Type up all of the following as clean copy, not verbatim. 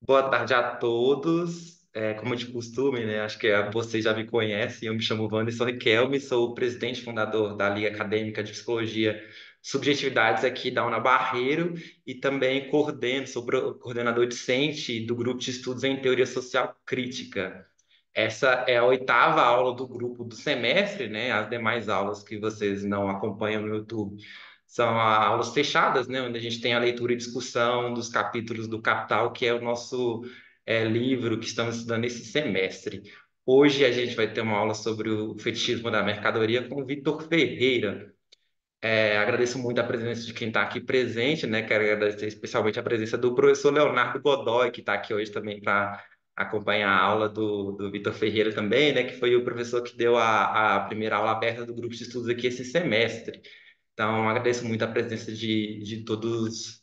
Boa tarde a todos. Como de costume, né? Acho que vocês já me conhecem. Eu me chamo Wanderson Riquelme, sou o presidente e fundador da Liga Acadêmica de Psicologia Subjetividades aqui da Barreiro e também sou coordenador discente do grupo de estudos em teoria social crítica. Essa é a oitava aula do grupo do semestre, né? As demais aulas que vocês não acompanham no YouTube são aulas fechadas, né? Onde a gente tem a leitura e discussão dos capítulos do Capital, que é o nosso livro que estamos estudando esse semestre. Hoje a gente vai ter uma aula sobre o fetichismo da mercadoria com o Vitor Ferreira. Agradeço muito a presença de quem está aqui presente, né? Quero agradecer especialmente a presença do professor Leonardo Godoy, que está aqui hoje também para acompanhar a aula do Vitor Ferreira também, né? Que foi o professor que deu a primeira aula aberta do grupo de estudos aqui esse semestre. Então, agradeço muito a presença de todos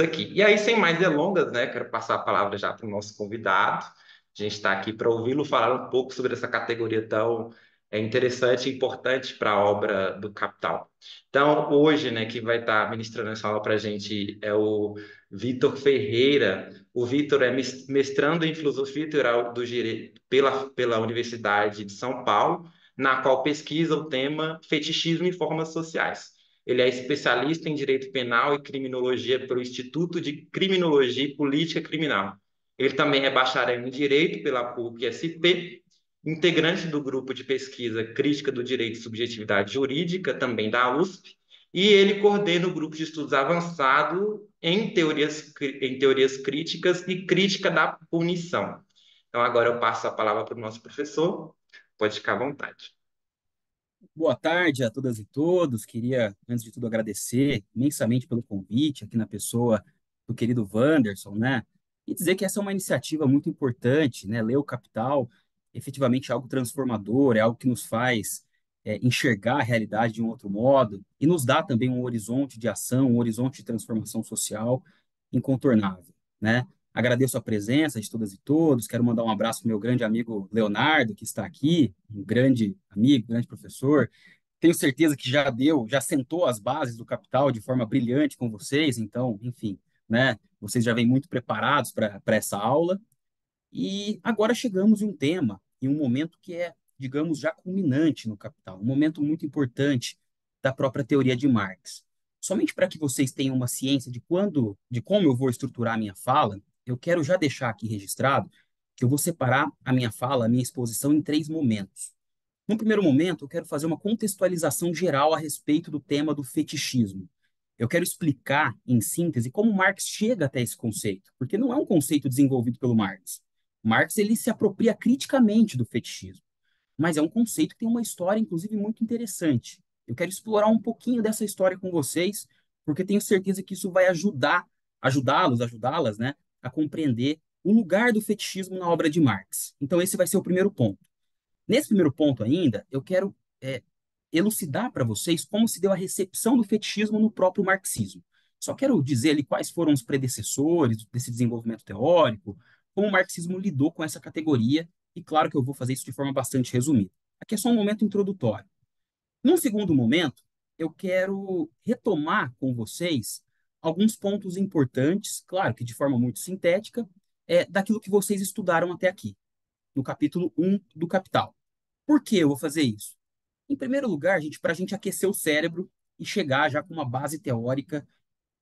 aqui. E aí, sem mais delongas, né? Quero passar a palavra já para o nosso convidado. A gente está aqui para ouvi-lo falar um pouco sobre essa categoria tão interessante e importante para a obra do Capital. Então, hoje, né, que vai estar ministrando essa aula para a gente é o Vitor Ferreira. O Vitor é mestrando em Filosofia e Teoria do Direito pela Universidade de São Paulo, na qual pesquisa o tema fetichismo e formas sociais. Ele é especialista em Direito Penal e Criminologia pelo Instituto de Criminologia e Política Criminal. Ele também é bacharel em Direito pela PUC-SP, integrante do grupo de pesquisa Crítica do Direito e Subjetividade Jurídica, também da USP, e ele coordena o grupo de estudos avançado em teorias críticas e crítica da punição. Então, agora eu passo a palavra para o nosso professor. Pode ficar à vontade. Boa tarde a todas e todos. Queria, antes de tudo, agradecer imensamente pelo convite aqui na pessoa do querido Wanderson, né? E dizer que essa é uma iniciativa muito importante, né? Ler o Capital, efetivamente é algo transformador, é algo que nos faz enxergar a realidade de um outro modo e nos dá também um horizonte de ação, um horizonte de transformação social incontornável, né? Agradeço a presença de todas e todos. Quero mandar um abraço para o meu grande amigo Leonardo, que está aqui, um grande amigo, grande professor. Tenho certeza que já sentou as bases do Capital de forma brilhante com vocês. Então, enfim, né? Vocês já vêm muito preparados para essa aula. E agora chegamos em um tema, em um momento que é, digamos, já culminante no Capital, um momento muito importante da própria teoria de Marx. Somente para que vocês tenham uma ciência de como eu vou estruturar a minha fala, eu quero já deixar aqui registrado que eu vou separar a minha fala, a minha exposição em três momentos. No primeiro momento, eu quero fazer uma contextualização geral a respeito do tema do fetichismo. Eu quero explicar, em síntese, como Marx chega até esse conceito, porque não é um conceito desenvolvido pelo Marx. Marx ele se apropria criticamente do fetichismo, mas é um conceito que tem uma história, inclusive, muito interessante. Eu quero explorar um pouquinho dessa história com vocês, porque tenho certeza que isso vai ajudá-las, né, a compreender o lugar do fetichismo na obra de Marx. Então, esse vai ser o primeiro ponto. Nesse primeiro ponto ainda, eu quero elucidar para vocês como se deu a recepção do fetichismo no próprio marxismo. Só quero dizer ali quais foram os predecessores desse desenvolvimento teórico, como o marxismo lidou com essa categoria, e claro que eu vou fazer isso de forma bastante resumida. Aqui é só um momento introdutório. Num segundo momento, eu quero retomar com vocês alguns pontos importantes, claro que de forma muito sintética, daquilo que vocês estudaram até aqui, no capítulo 1 do Capital. Por que eu vou fazer isso? Em primeiro lugar, gente, para a gente aquecer o cérebro e chegar já com uma base teórica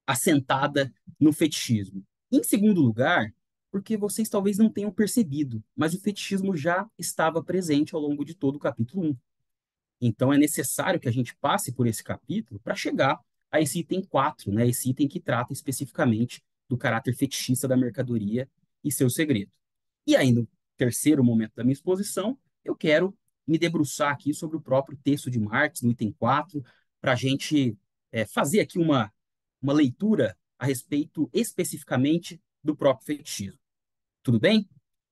assentada no fetichismo. Em segundo lugar, porque vocês talvez não tenham percebido, mas o fetichismo já estava presente ao longo de todo o capítulo 1. Então é necessário que a gente passe por esse capítulo para chegar a esse item 4, né? Esse item que trata especificamente do caráter fetichista da mercadoria e seu segredo. E aí, no terceiro momento da minha exposição, eu quero me debruçar aqui sobre o próprio texto de Marx, no item 4, para a gente fazer aqui uma leitura a respeito especificamente do próprio fetichismo. Tudo bem?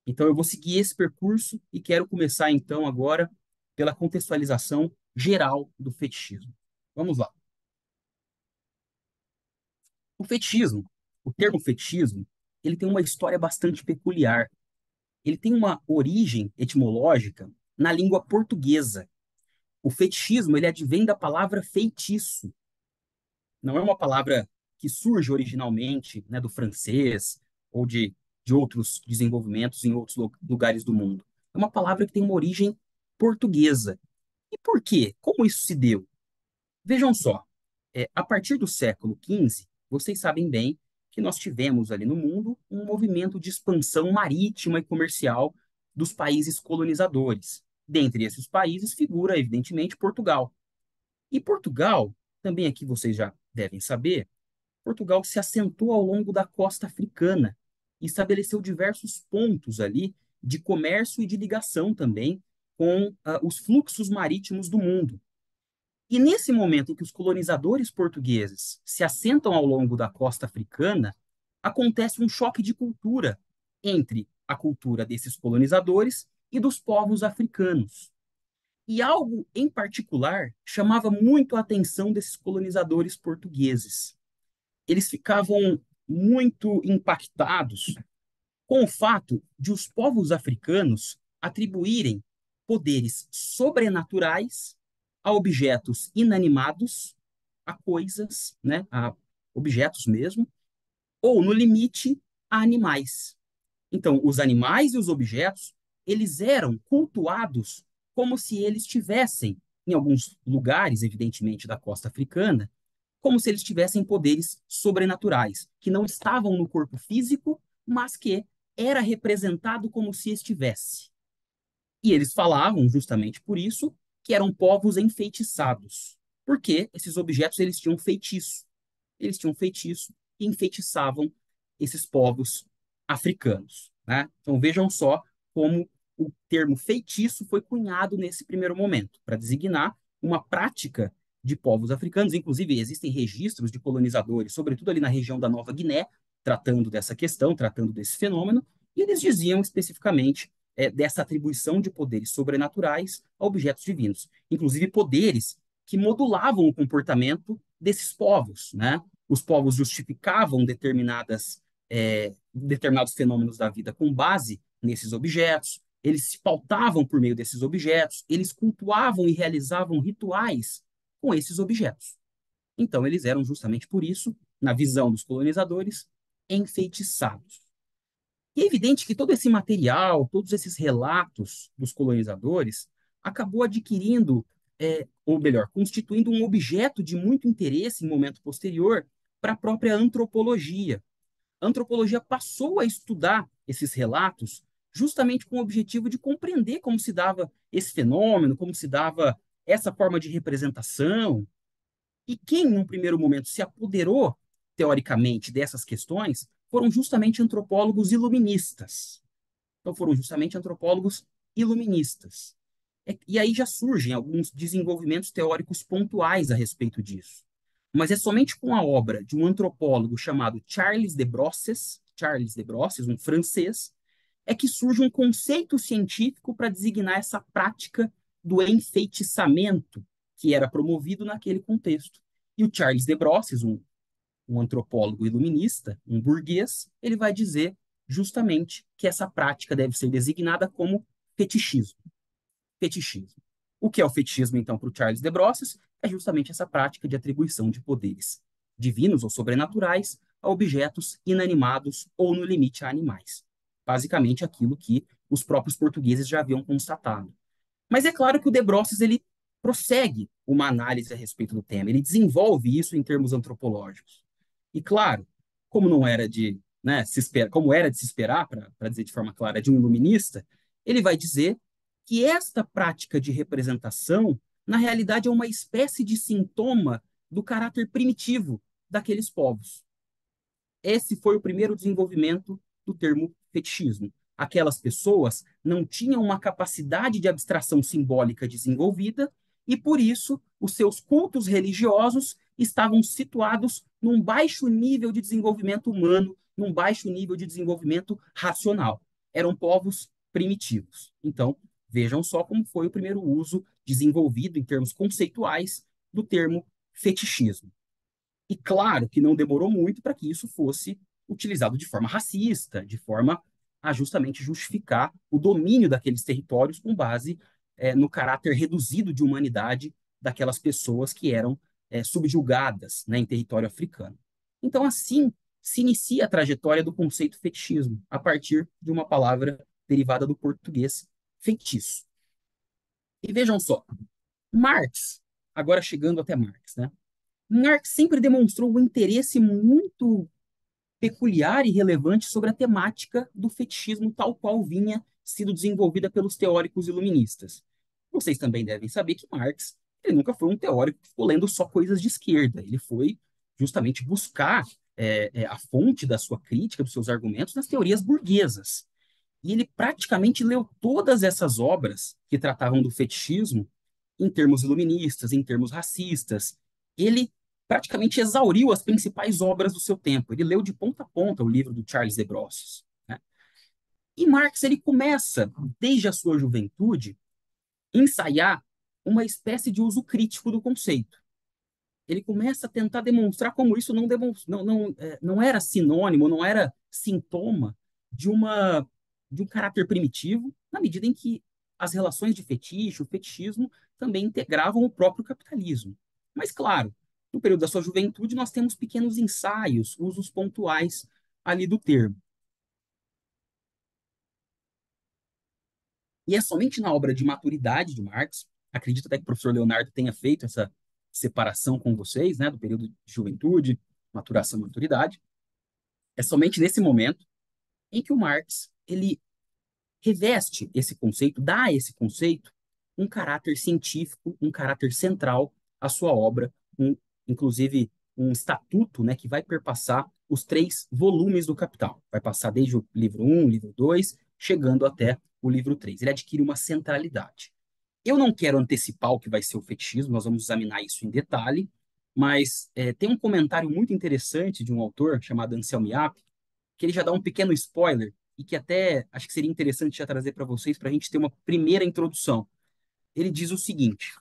Então eu vou seguir esse percurso e quero começar então agora pela contextualização geral do fetichismo. Vamos lá. O fetichismo, o termo fetichismo, ele tem uma história bastante peculiar. Ele tem uma origem etimológica na língua portuguesa. O fetichismo, ele advém da palavra feitiço. Não é uma palavra que surge originalmente, né, do francês ou de de outros desenvolvimentos em outros lugares do mundo. É uma palavra que tem uma origem portuguesa. E por quê? Como isso se deu? Vejam só, a partir do século XV, vocês sabem bem que nós tivemos ali no mundo um movimento de expansão marítima e comercial dos países colonizadores. Dentre esses países figura, evidentemente, Portugal. E Portugal, também aqui vocês já devem saber, Portugal se assentou ao longo da costa africana e estabeleceu diversos pontos ali de comércio e de ligação também com os fluxos marítimos do mundo. E nesse momento em que os colonizadores portugueses se assentam ao longo da costa africana, acontece um choque de cultura entre a cultura desses colonizadores e dos povos africanos. E algo em particular chamava muito a atenção desses colonizadores portugueses. Eles ficavam muito impactados com o fato de os povos africanos atribuírem poderes sobrenaturais a objetos inanimados, a coisas, né, a objetos mesmo, ou, no limite, a animais. Então, os animais e os objetos, eles eram cultuados como se eles tivessem, em alguns lugares, evidentemente, da costa africana, como se eles tivessem poderes sobrenaturais, que não estavam no corpo físico, mas que era representado como se estivesse. E eles falavam, justamente por isso, que eram povos enfeitiçados, porque esses objetos eles tinham feitiço. Eles tinham feitiço e enfeitiçavam esses povos africanos. Né? Então vejam só como o termo feitiço foi cunhado nesse primeiro momento, para designar uma prática de povos africanos. Inclusive, existem registros de colonizadores, sobretudo ali na região da Nova Guiné, tratando dessa questão, tratando desse fenômeno, e eles diziam especificamente dessa atribuição de poderes sobrenaturais a objetos divinos, inclusive poderes que modulavam o comportamento desses povos, né? Os povos justificavam determinados fenômenos da vida com base nesses objetos, eles se pautavam por meio desses objetos, eles cultuavam e realizavam rituais com esses objetos. Então, eles eram justamente por isso, na visão dos colonizadores, enfeitiçados. E é evidente que todo esse material, todos esses relatos dos colonizadores, acabou adquirindo, ou melhor, constituindo um objeto de muito interesse em momento posterior para a própria antropologia. A antropologia passou a estudar esses relatos justamente com o objetivo de compreender como se dava esse fenômeno, como se dava essa forma de representação. E quem, num primeiro momento, se apoderou, teoricamente, dessas questões foram justamente antropólogos iluministas. Então, foram justamente antropólogos iluministas. E aí já surgem alguns desenvolvimentos teóricos pontuais a respeito disso. Mas é somente com a obra de um antropólogo chamado Charles de Brosses, um francês, é que surge um conceito científico para designar essa prática do enfeitiçamento que era promovido naquele contexto. E o Charles de Brosses, um antropólogo iluminista, um burguês, ele vai dizer justamente que essa prática deve ser designada como fetichismo. Fetichismo. O que é o fetichismo, então, para o Charles de Brosses? É justamente essa prática de atribuição de poderes divinos ou sobrenaturais a objetos inanimados ou, no limite, a animais. Basicamente, aquilo que os próprios portugueses já haviam constatado. Mas é claro que o de Brosses ele prossegue uma análise a respeito do tema, ele desenvolve isso em termos antropológicos. E claro, como não era de, né, como era de se esperar, para dizer de forma clara, de um iluminista, ele vai dizer que esta prática de representação, na realidade, é uma espécie de sintoma do caráter primitivo daqueles povos. Esse foi o primeiro desenvolvimento do termo fetichismo. Aquelas pessoas não tinham uma capacidade de abstração simbólica desenvolvida e, por isso, os seus cultos religiosos estavam situados num baixo nível de desenvolvimento humano, num baixo nível de desenvolvimento racional. Eram povos primitivos. Então, vejam só como foi o primeiro uso desenvolvido em termos conceituais do termo fetichismo. E claro que não demorou muito para que isso fosse utilizado de forma racista, de forma a justamente justificar o domínio daqueles territórios com base no caráter reduzido de humanidade daquelas pessoas que eram subjugadas, né, em território africano. Então, assim, se inicia a trajetória do conceito fetichismo, a partir de uma palavra derivada do português feitiço. E vejam só, Marx, agora chegando até Marx, né? Marx sempre demonstrou um interesse muito peculiar e relevante sobre a temática do fetichismo tal qual vinha sido desenvolvida pelos teóricos iluministas. Vocês também devem saber que Marx ele nunca foi um teórico que ficou lendo só coisas de esquerda. Ele foi justamente buscar a fonte da sua crítica, dos seus argumentos, nas teorias burguesas. E ele praticamente leu todas essas obras que tratavam do fetichismo em termos iluministas, em termos racistas. Ele praticamente exauriu as principais obras do seu tempo. Ele leu de ponta a ponta o livro do Charles de Brosses, né? E Marx ele começa, desde a sua juventude, a ensaiar uma espécie de uso crítico do conceito. Ele começa a tentar demonstrar como isso não era sinônimo, não era sintoma de, de um caráter primitivo, na medida em que as relações de fetiche, o fetichismo, também integravam o próprio capitalismo. Mas, claro, no período da sua juventude, nós temos pequenos ensaios, usos pontuais ali do termo. E é somente na obra de maturidade de Marx, acredito até que o professor Leonardo tenha feito essa separação com vocês, né, do período de juventude, maturação e maturidade, é somente nesse momento em que o Marx ele reveste esse conceito, dá a esse conceito um caráter científico, um caráter central à sua obra, inclusive um estatuto, né, que vai perpassar os 3 volumes do Capital. Vai passar desde o livro 1, livro 2, chegando até o livro 3. Ele adquire uma centralidade. Eu não quero antecipar o que vai ser o fetichismo, nós vamos examinar isso em detalhe, mas tem um comentário muito interessante de um autor chamado Anselmo Yap, que ele já dá um pequeno spoiler e que até acho que seria interessante já trazer para vocês para a gente ter uma primeira introdução. Ele diz o seguinte: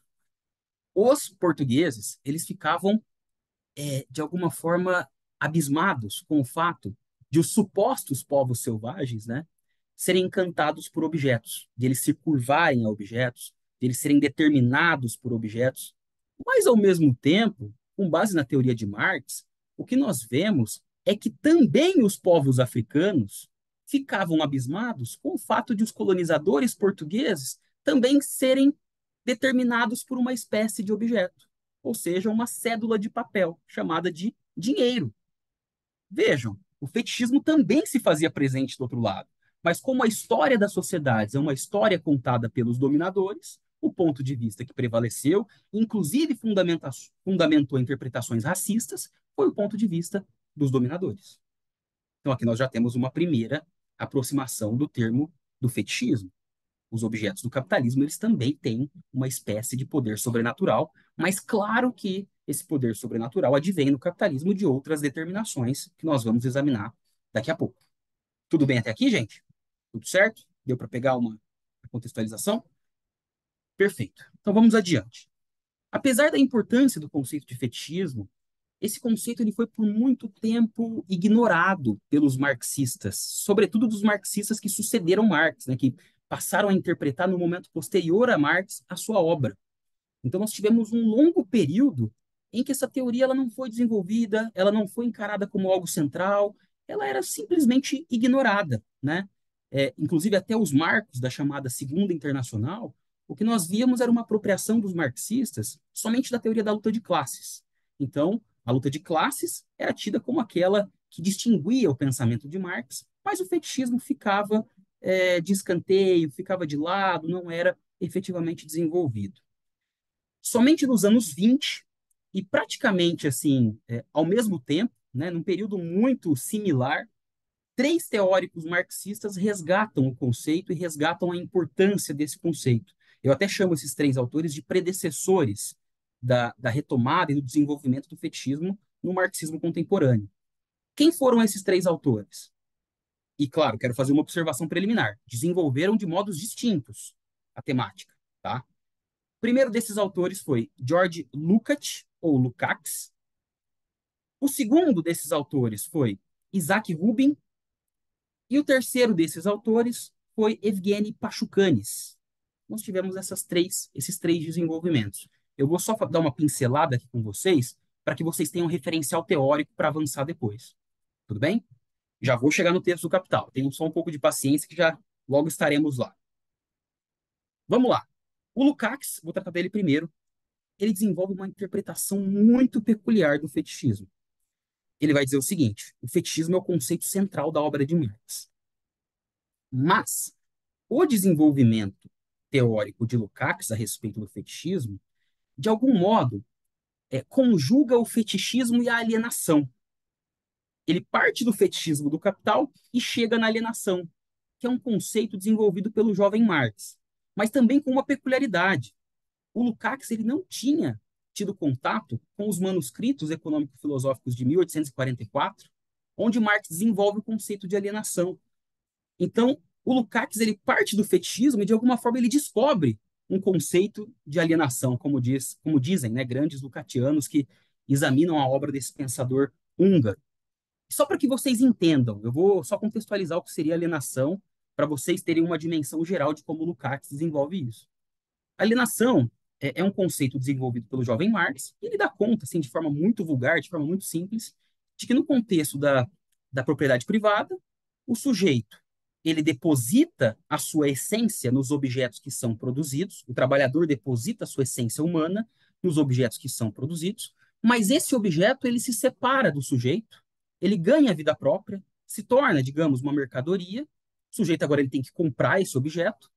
os portugueses eles ficavam de alguma forma abismados com o fato de os supostos povos selvagens, né, serem encantados por objetos, de eles se curvarem a objetos, de eles serem determinados por objetos. Mas, ao mesmo tempo, com base na teoria de Marx, o que nós vemos é que também os povos africanos ficavam abismados com o fato de os colonizadores portugueses também serem determinados por uma espécie de objeto, ou seja, uma cédula de papel chamada de dinheiro. Vejam, o fetichismo também se fazia presente do outro lado. Mas como a história das sociedades é uma história contada pelos dominadores, o ponto de vista que prevaleceu, inclusive fundamentou interpretações racistas, foi o ponto de vista dos dominadores. Então aqui nós já temos uma primeira aproximação do termo do fetichismo. Os objetos do capitalismo, eles também têm uma espécie de poder sobrenatural, mas claro que esse poder sobrenatural advém no capitalismo de outras determinações que nós vamos examinar daqui a pouco. Tudo bem até aqui, gente? Tudo certo? Deu para pegar uma contextualização? Perfeito. Então vamos adiante. Apesar da importância do conceito de fetichismo, esse conceito ele foi por muito tempo ignorado pelos marxistas, sobretudo dos marxistas que sucederam Marx, né, que passaram a interpretar no momento posterior a Marx a sua obra. Então nós tivemos um longo período em que essa teoria ela não foi desenvolvida, ela não foi encarada como algo central, ela era simplesmente ignorada, né? Inclusive até os marcos da chamada Segunda Internacional, o que nós víamos era uma apropriação dos marxistas somente da teoria da luta de classes. Então, a luta de classes era tida como aquela que distinguia o pensamento de Marx, mas o fetichismo ficava de escanteio, ficava de lado, não era efetivamente desenvolvido. Somente nos anos 20, e praticamente assim, ao mesmo tempo, né, num período muito similar, 3 teóricos marxistas resgatam o conceito e resgatam a importância desse conceito. Eu até chamo esses 3 autores de predecessores da retomada e do desenvolvimento do fetichismo no marxismo contemporâneo. Quem foram esses 3 autores? E, claro, quero fazer uma observação preliminar. Desenvolveram de modos distintos a temática, tá? O primeiro desses autores foi George Lukács, ou Lukács. O segundo desses autores foi Isaac Rubin. E o terceiro desses autores foi Evgeny Pachucanes. Nós tivemos esses três desenvolvimentos. Eu vou só dar uma pincelada aqui com vocês, para que vocês tenham um referencial teórico para avançar depois. Tudo bem? Já vou chegar no texto do Capital. Tenham só um pouco de paciência que já logo estaremos lá. Vamos lá. O Lukács, vou tratar dele primeiro, ele desenvolve uma interpretação muito peculiar do fetichismo. Ele vai dizer o seguinte: o fetichismo é o conceito central da obra de Marx. Mas o desenvolvimento teórico de Lukács a respeito do fetichismo, de algum modo, conjuga o fetichismo e a alienação. Ele parte do fetichismo do Capital e chega na alienação, que é um conceito desenvolvido pelo jovem Marx, mas também com uma peculiaridade. O Lukács ele não tinha tido contato com os manuscritos econômico-filosóficos de 1844, onde Marx desenvolve o conceito de alienação. Então, o Lukács ele parte do fetichismo e de alguma forma ele descobre um conceito de alienação, como dizem, né, grandes lucatianos que examinam a obra desse pensador húngaro. Só para que vocês entendam, eu vou só contextualizar o que seria alienação para vocês terem uma dimensão geral de como o Lukács desenvolve isso. Alienação é um conceito desenvolvido pelo jovem Marx e ele dá conta, assim, de forma muito vulgar, de forma muito simples, de que no contexto da propriedade privada, o sujeito ele deposita a sua essência nos objetos que são produzidos, o trabalhador deposita a sua essência humana nos objetos que são produzidos, mas esse objeto ele se separa do sujeito, ele ganha vida própria, se torna, digamos, uma mercadoria, o sujeito agora ele tem que comprar esse objeto,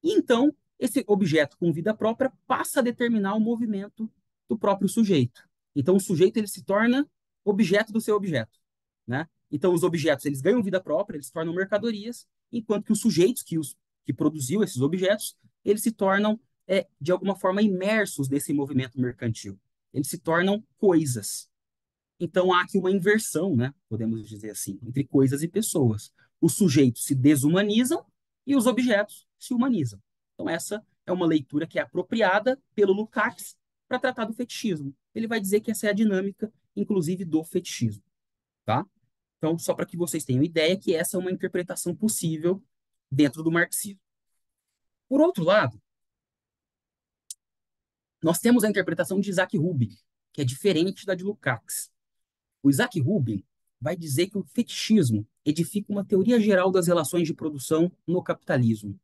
e então esse objeto com vida própria passa a determinar o movimento do próprio sujeito. Então o sujeito ele se torna objeto do seu objeto, né? Então os objetos eles ganham vida própria, eles se tornam mercadorias, enquanto que os sujeitos que produziu esses objetos, eles se tornam de alguma forma imersos nesse movimento mercantil. Eles se tornam coisas. Então há aqui uma inversão, né? Podemos dizer assim, entre coisas e pessoas. Os sujeitos se desumanizam e os objetos se humanizam. Então essa é uma leitura que é apropriada pelo Lukács para tratar do fetichismo. Ele vai dizer que essa é a dinâmica, inclusive, do fetichismo, tá? Então, só para que vocês tenham ideia que essa é uma interpretação possível dentro do marxismo. Por outro lado, nós temos a interpretação de Isaac Rubin, que é diferente da de Lukács. O Isaac Rubin vai dizer que o fetichismo edifica uma teoria geral das relações de produção no capitalismo.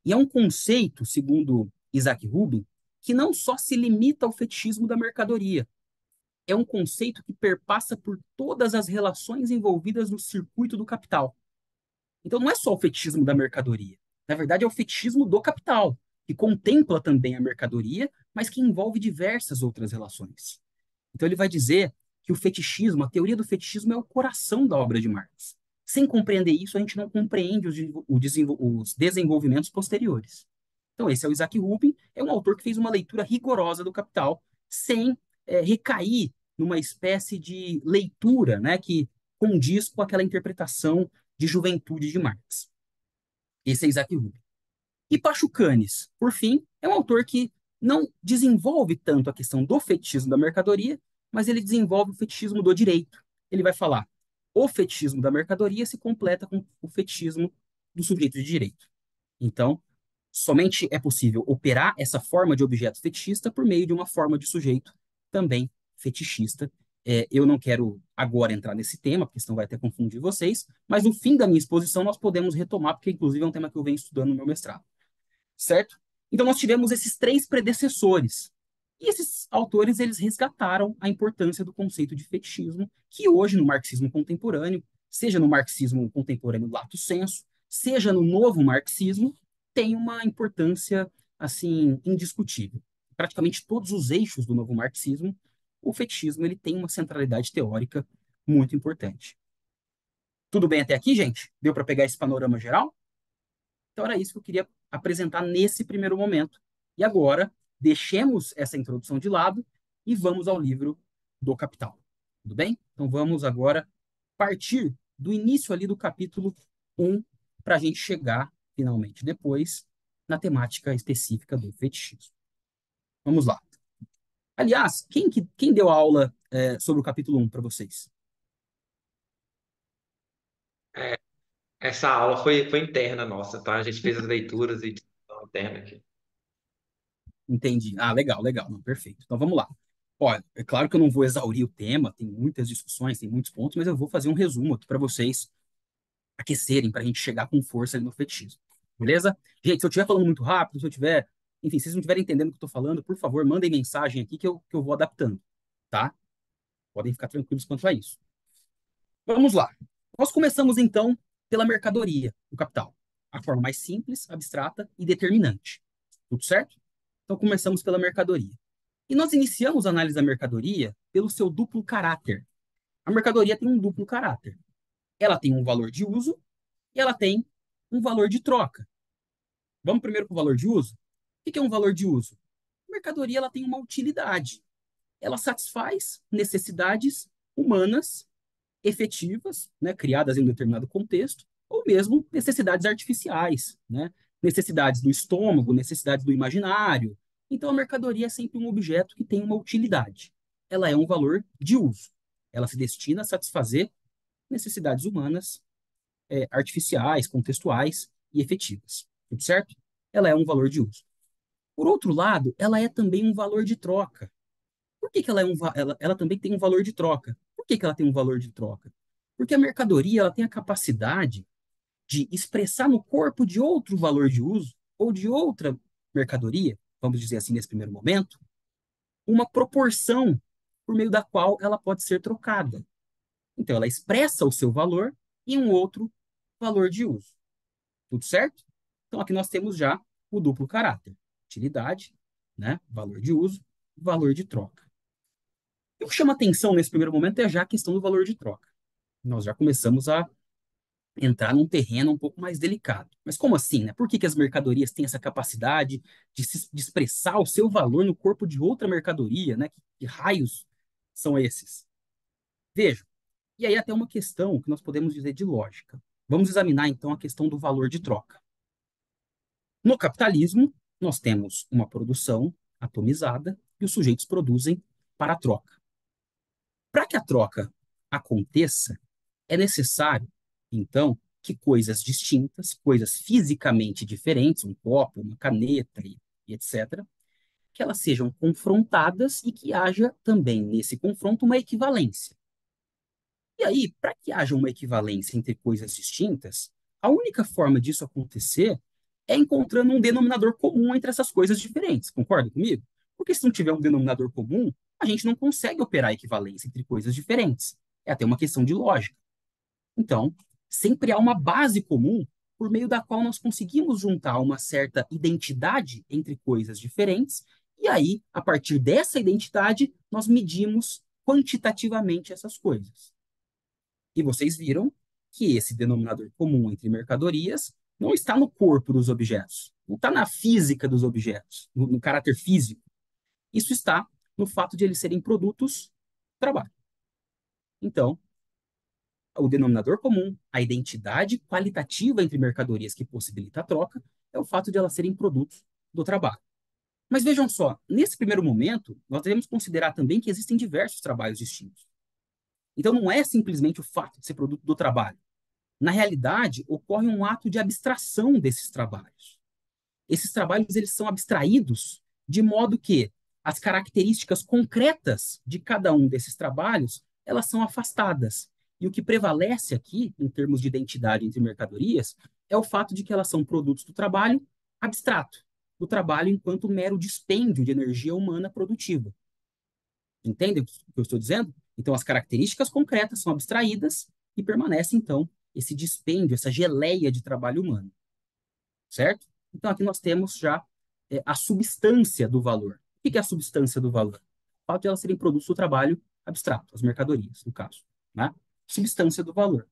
E é um conceito, segundo Isaac Rubin, que não só se limita ao fetichismo da mercadoria, é um conceito que perpassa por todas as relações envolvidas no circuito do capital. Então não é só o fetichismo da mercadoria. Na verdade, é o fetichismo do capital, que contempla também a mercadoria, mas que envolve diversas outras relações. Então ele vai dizer que o fetichismo, a teoria do fetichismo é o coração da obra de Marx. Sem compreender isso, a gente não compreende os desenvolvimentos posteriores. Então esse é o Isaac Rubin, é um autor que fez uma leitura rigorosa do Capital, sem recair numa espécie de leitura, né, que condiz com aquela interpretação de juventude de Marx. Esse é Isaac Rubin. E Pachucanes, por fim, é um autor que não desenvolve tanto a questão do fetichismo da mercadoria, mas ele desenvolve o fetichismo do direito. Ele vai falar: o fetichismo da mercadoria se completa com o fetichismo do sujeito de direito. Então, somente é possível operar essa forma de objeto fetichista por meio de uma forma de sujeito também fetichista. Eu não quero agora entrar nesse tema, porque senão vai até confundir vocês, mas no fim da minha exposição nós podemos retomar, porque inclusive é um tema que eu venho estudando no meu mestrado, certo? Então nós tivemos esses três predecessores. E esses autores eles resgataram a importância do conceito de fetichismo, que hoje no marxismo contemporâneo, seja no marxismo contemporâneo lato sensu, seja no novo marxismo, tem uma importância assim indiscutível. Praticamente todos os eixos do novo marxismo, o fetichismo ele tem uma centralidade teórica muito importante. Tudo bem até aqui, gente? Deu para pegar esse panorama geral? Então era isso que eu queria apresentar nesse primeiro momento. E agora, deixemos essa introdução de lado e vamos ao livro do Capital. Tudo bem? Então vamos agora partir do início ali do capítulo 1 para a gente chegar, finalmente, depois, na temática específica do fetichismo. Vamos lá. Aliás, quem deu aula sobre o capítulo 1 para vocês? É, essa aula foi interna nossa, tá? A gente fez as leituras e discussão interna aqui. Entendi. Ah, legal, legal. Não, perfeito. Então vamos lá. Olha, é claro que eu não vou exaurir o tema, tem muitas discussões, tem muitos pontos, mas eu vou fazer um resumo aqui para vocês aquecerem, para a gente chegar com força ali no fetichismo. Beleza? Gente, se eu estiver falando muito rápido, se eu tiver. Enfim, se vocês não estiverem entendendo o que eu estou falando, por favor, mandem mensagem aqui que eu vou adaptando, tá? Podem ficar tranquilos quanto a isso. Vamos lá. Nós começamos, então, pela mercadoria, o capital. A forma mais simples, abstrata e determinante. Tudo certo? Então, começamos pela mercadoria. E nós iniciamos a análise da mercadoria pelo seu duplo caráter. A mercadoria tem um duplo caráter. Ela tem um valor de uso e ela tem um valor de troca. Vamos primeiro para o valor de uso? O que é um valor de uso? A mercadoria ela tem uma utilidade. Ela satisfaz necessidades humanas efetivas, né, criadas em um determinado contexto, ou mesmo necessidades artificiais, né, necessidades do estômago, necessidades do imaginário. Então, a mercadoria é sempre um objeto que tem uma utilidade. Ela é um valor de uso. Ela se destina a satisfazer necessidades humanas, artificiais, contextuais e efetivas. Tudo certo? Ela é um valor de uso. Por outro lado, ela é também um valor de troca. Por que que ela também tem um valor de troca? Por que que ela tem um valor de troca? Porque a mercadoria ela tem a capacidade de expressar no corpo de outro valor de uso ou de outra mercadoria, vamos dizer assim nesse primeiro momento, uma proporção por meio da qual ela pode ser trocada. Então, ela expressa o seu valor em um outro valor de uso. Tudo certo? Então, aqui nós temos já o duplo caráter: utilidade, né, valor de uso, valor de troca. E o que chama atenção nesse primeiro momento é já a questão do valor de troca. Nós já começamos a entrar num terreno um pouco mais delicado. Mas como assim, né? Por que que as mercadorias têm essa capacidade de expressar o seu valor no corpo de outra mercadoria, né? Que raios são esses? Vejam, e aí até uma questão que nós podemos dizer de lógica. Vamos examinar então a questão do valor de troca. No capitalismo, nós temos uma produção atomizada e os sujeitos produzem para a troca. Para que a troca aconteça, é necessário, então, que coisas distintas, coisas fisicamente diferentes, um copo, uma caneta e etc., que elas sejam confrontadas e que haja também nesse confronto uma equivalência. E aí, para que haja uma equivalência entre coisas distintas, a única forma disso acontecer é encontrando um denominador comum entre essas coisas diferentes. Concorda comigo? Porque se não tiver um denominador comum, a gente não consegue operar a equivalência entre coisas diferentes. É até uma questão de lógica. Então, sempre há uma base comum por meio da qual nós conseguimos juntar uma certa identidade entre coisas diferentes, e aí, a partir dessa identidade, nós medimos quantitativamente essas coisas. E vocês viram que esse denominador comum entre mercadorias não está no corpo dos objetos, não está na física dos objetos, no caráter físico. Isso está no fato de eles serem produtos do trabalho. Então, o denominador comum, a identidade qualitativa entre mercadorias que possibilita a troca, é o fato de elas serem produtos do trabalho. Mas vejam só, nesse primeiro momento, nós devemos considerar também que existem diversos trabalhos distintos. Então, não é simplesmente o fato de ser produto do trabalho. Na realidade, ocorre um ato de abstração desses trabalhos. Esses trabalhos eles são abstraídos de modo que as características concretas de cada um desses trabalhos elas são afastadas. E o que prevalece aqui, em termos de identidade entre mercadorias, é o fato de que elas são produtos do trabalho abstrato, do trabalho enquanto mero dispêndio de energia humana produtiva. Entendem o que eu estou dizendo? Então, as características concretas são abstraídas e permanece, então, esse dispêndio, essa geleia de trabalho humano, certo? Então, aqui nós temos já a substância do valor. O que é a substância do valor? O fato de elas serem produtos do trabalho abstrato, as mercadorias, no caso, né? Substância do valor.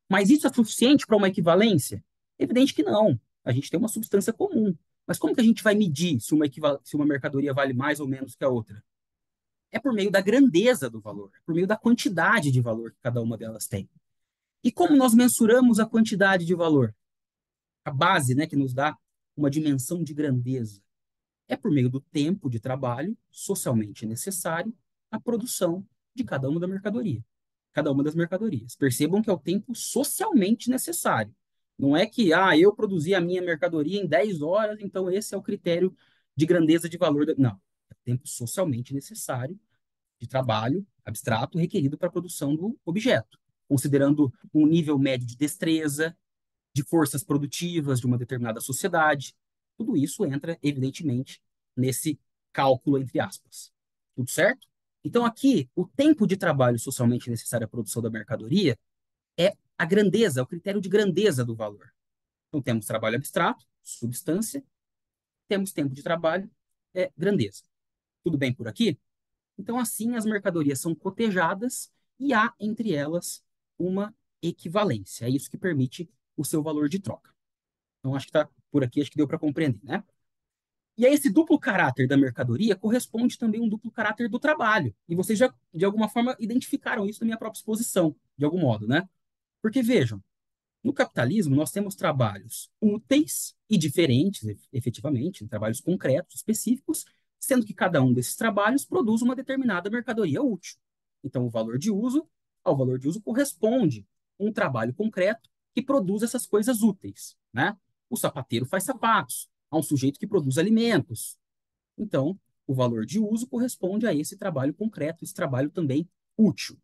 Mas isso é suficiente para uma equivalência? Evidente que não. A gente tem uma substância comum. Mas como que a gente vai medir se uma mercadoria vale mais ou menos que a outra? É por meio da grandeza do valor, é por meio da quantidade de valor que cada uma delas tem. E como nós mensuramos a quantidade de valor? A base, né, que nos dá uma dimensão de grandeza é por meio do tempo de trabalho socialmente necessário à produção de cada uma da mercadoria, cada uma das mercadorias. Percebam que é o tempo socialmente necessário. Não é que eu produzi a minha mercadoria em 10 horas, então esse é o critério de grandeza de valor. Não, é o tempo socialmente necessário de trabalho abstrato requerido para a produção do objeto, considerando um nível médio de destreza, de forças produtivas de uma determinada sociedade. Tudo isso entra, evidentemente, nesse cálculo, entre aspas. Tudo certo? Então, aqui, o tempo de trabalho socialmente necessário à produção da mercadoria é a grandeza, é o critério de grandeza do valor. Então, temos trabalho abstrato, substância, temos tempo de trabalho, grandeza. Tudo bem por aqui? Então, assim, as mercadorias são cotejadas e há entre elas uma equivalência. É isso que permite o seu valor de troca. Então, acho que está por aqui, acho que deu para compreender, né? E a esse duplo caráter da mercadoria corresponde também um duplo caráter do trabalho. E vocês já, de alguma forma, identificaram isso na minha própria exposição, de algum modo, né? Porque, vejam, no capitalismo, nós temos trabalhos úteis e diferentes, efetivamente, trabalhos concretos, específicos, sendo que cada um desses trabalhos produz uma determinada mercadoria útil. Então, o valor de uso, ao valor de uso corresponde um trabalho concreto que produz essas coisas úteis, né? O sapateiro faz sapatos, há um sujeito que produz alimentos. Então, o valor de uso corresponde a esse trabalho concreto, esse trabalho também útil.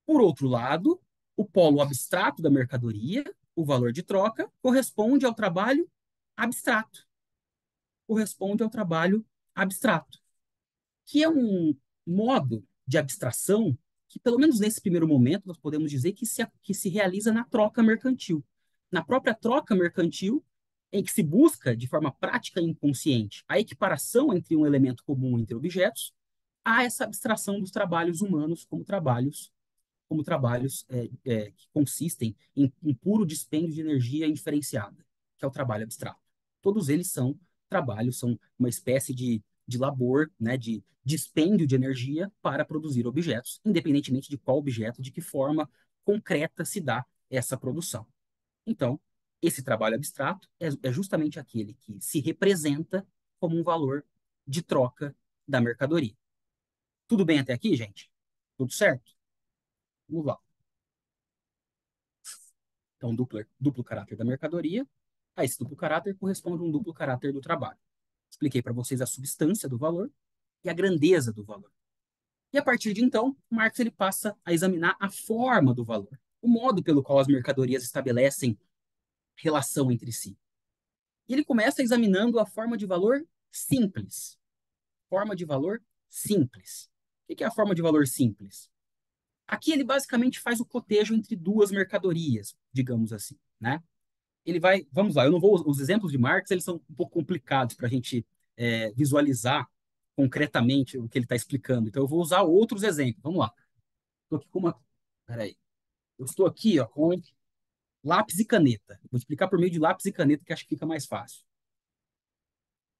Por outro lado, o polo abstrato da mercadoria, o valor de troca, corresponde ao trabalho abstrato. Corresponde ao trabalho abstrato, que é um modo de abstração que, pelo menos nesse primeiro momento, nós podemos dizer que se realiza na troca mercantil. Na própria troca mercantil, em que se busca, de forma prática e inconsciente, a equiparação entre um elemento comum entre objetos, há essa abstração dos trabalhos humanos como trabalhos que consistem em um puro dispêndio de energia indiferenciada, que é o trabalho abstrato. Todos eles são trabalhos, são uma espécie de labor, né, de dispêndio de energia para produzir objetos, independentemente de qual objeto, de que forma concreta se dá essa produção. Então, esse trabalho abstrato é justamente aquele que se representa como um valor de troca da mercadoria. Tudo bem até aqui, gente? Tudo certo? Vamos lá. Então, duplo caráter da mercadoria. A esse duplo caráter corresponde um duplo caráter do trabalho. Expliquei para vocês a substância do valor e a grandeza do valor. E a partir de então, Marx ele passa a examinar a forma do valor, o modo pelo qual as mercadorias estabelecem relação entre si. E ele começa examinando a forma de valor simples. Forma de valor simples. O que é a forma de valor simples? Aqui ele basicamente faz o cotejo entre duas mercadorias, digamos assim, né? Ele vai, vamos lá, eu não vou, os exemplos de Marx, eles são um pouco complicados para a gente visualizar concretamente o que ele está explicando. Então eu vou usar outros exemplos. Vamos lá. Estou aqui com uma, peraí, eu estou aqui, ó, com lápis e caneta. Vou explicar por meio de lápis e caneta que acho que fica mais fácil.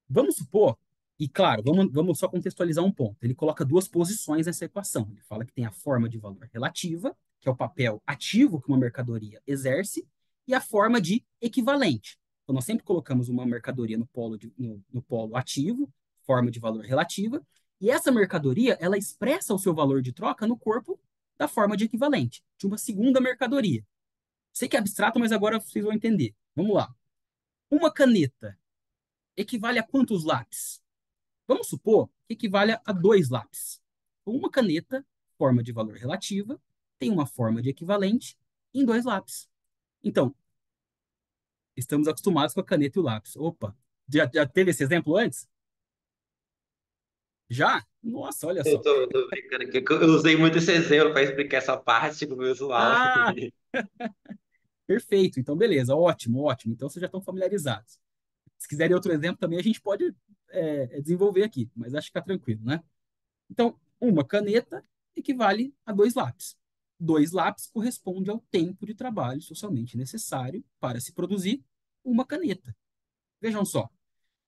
Vamos supor, e claro, vamos só contextualizar um ponto. Ele coloca duas posições nessa equação. Ele fala que tem a forma de valor relativa, que é o papel ativo que uma mercadoria exerce, e a forma de equivalente. Então, nós sempre colocamos uma mercadoria no polo ativo, forma de valor relativa, e essa mercadoria, ela expressa o seu valor de troca no corpo da forma de equivalente, de uma segunda mercadoria. Sei que é abstrato, mas agora vocês vão entender. Vamos lá. Uma caneta equivale a quantos lápis? Vamos supor que equivale a 2 lápis. Uma caneta, forma de valor relativa, tem uma forma de equivalente em 2 lápis. Então, estamos acostumados com a caneta e o lápis. Opa, já teve esse exemplo antes? Já? Nossa, olha Eu só. tô brincando aqui, que eu usei muito esse exemplo para explicar essa parte do visual. Ah, perfeito. Então, beleza, ótimo, ótimo. Então, vocês já estão familiarizados. Se quiserem outro exemplo também, a gente pode desenvolver aqui, mas acho que está tranquilo, né? Então, uma caneta equivale a 2 lápis. 2 lápis corresponde ao tempo de trabalho socialmente necessário para se produzir uma caneta. Vejam só.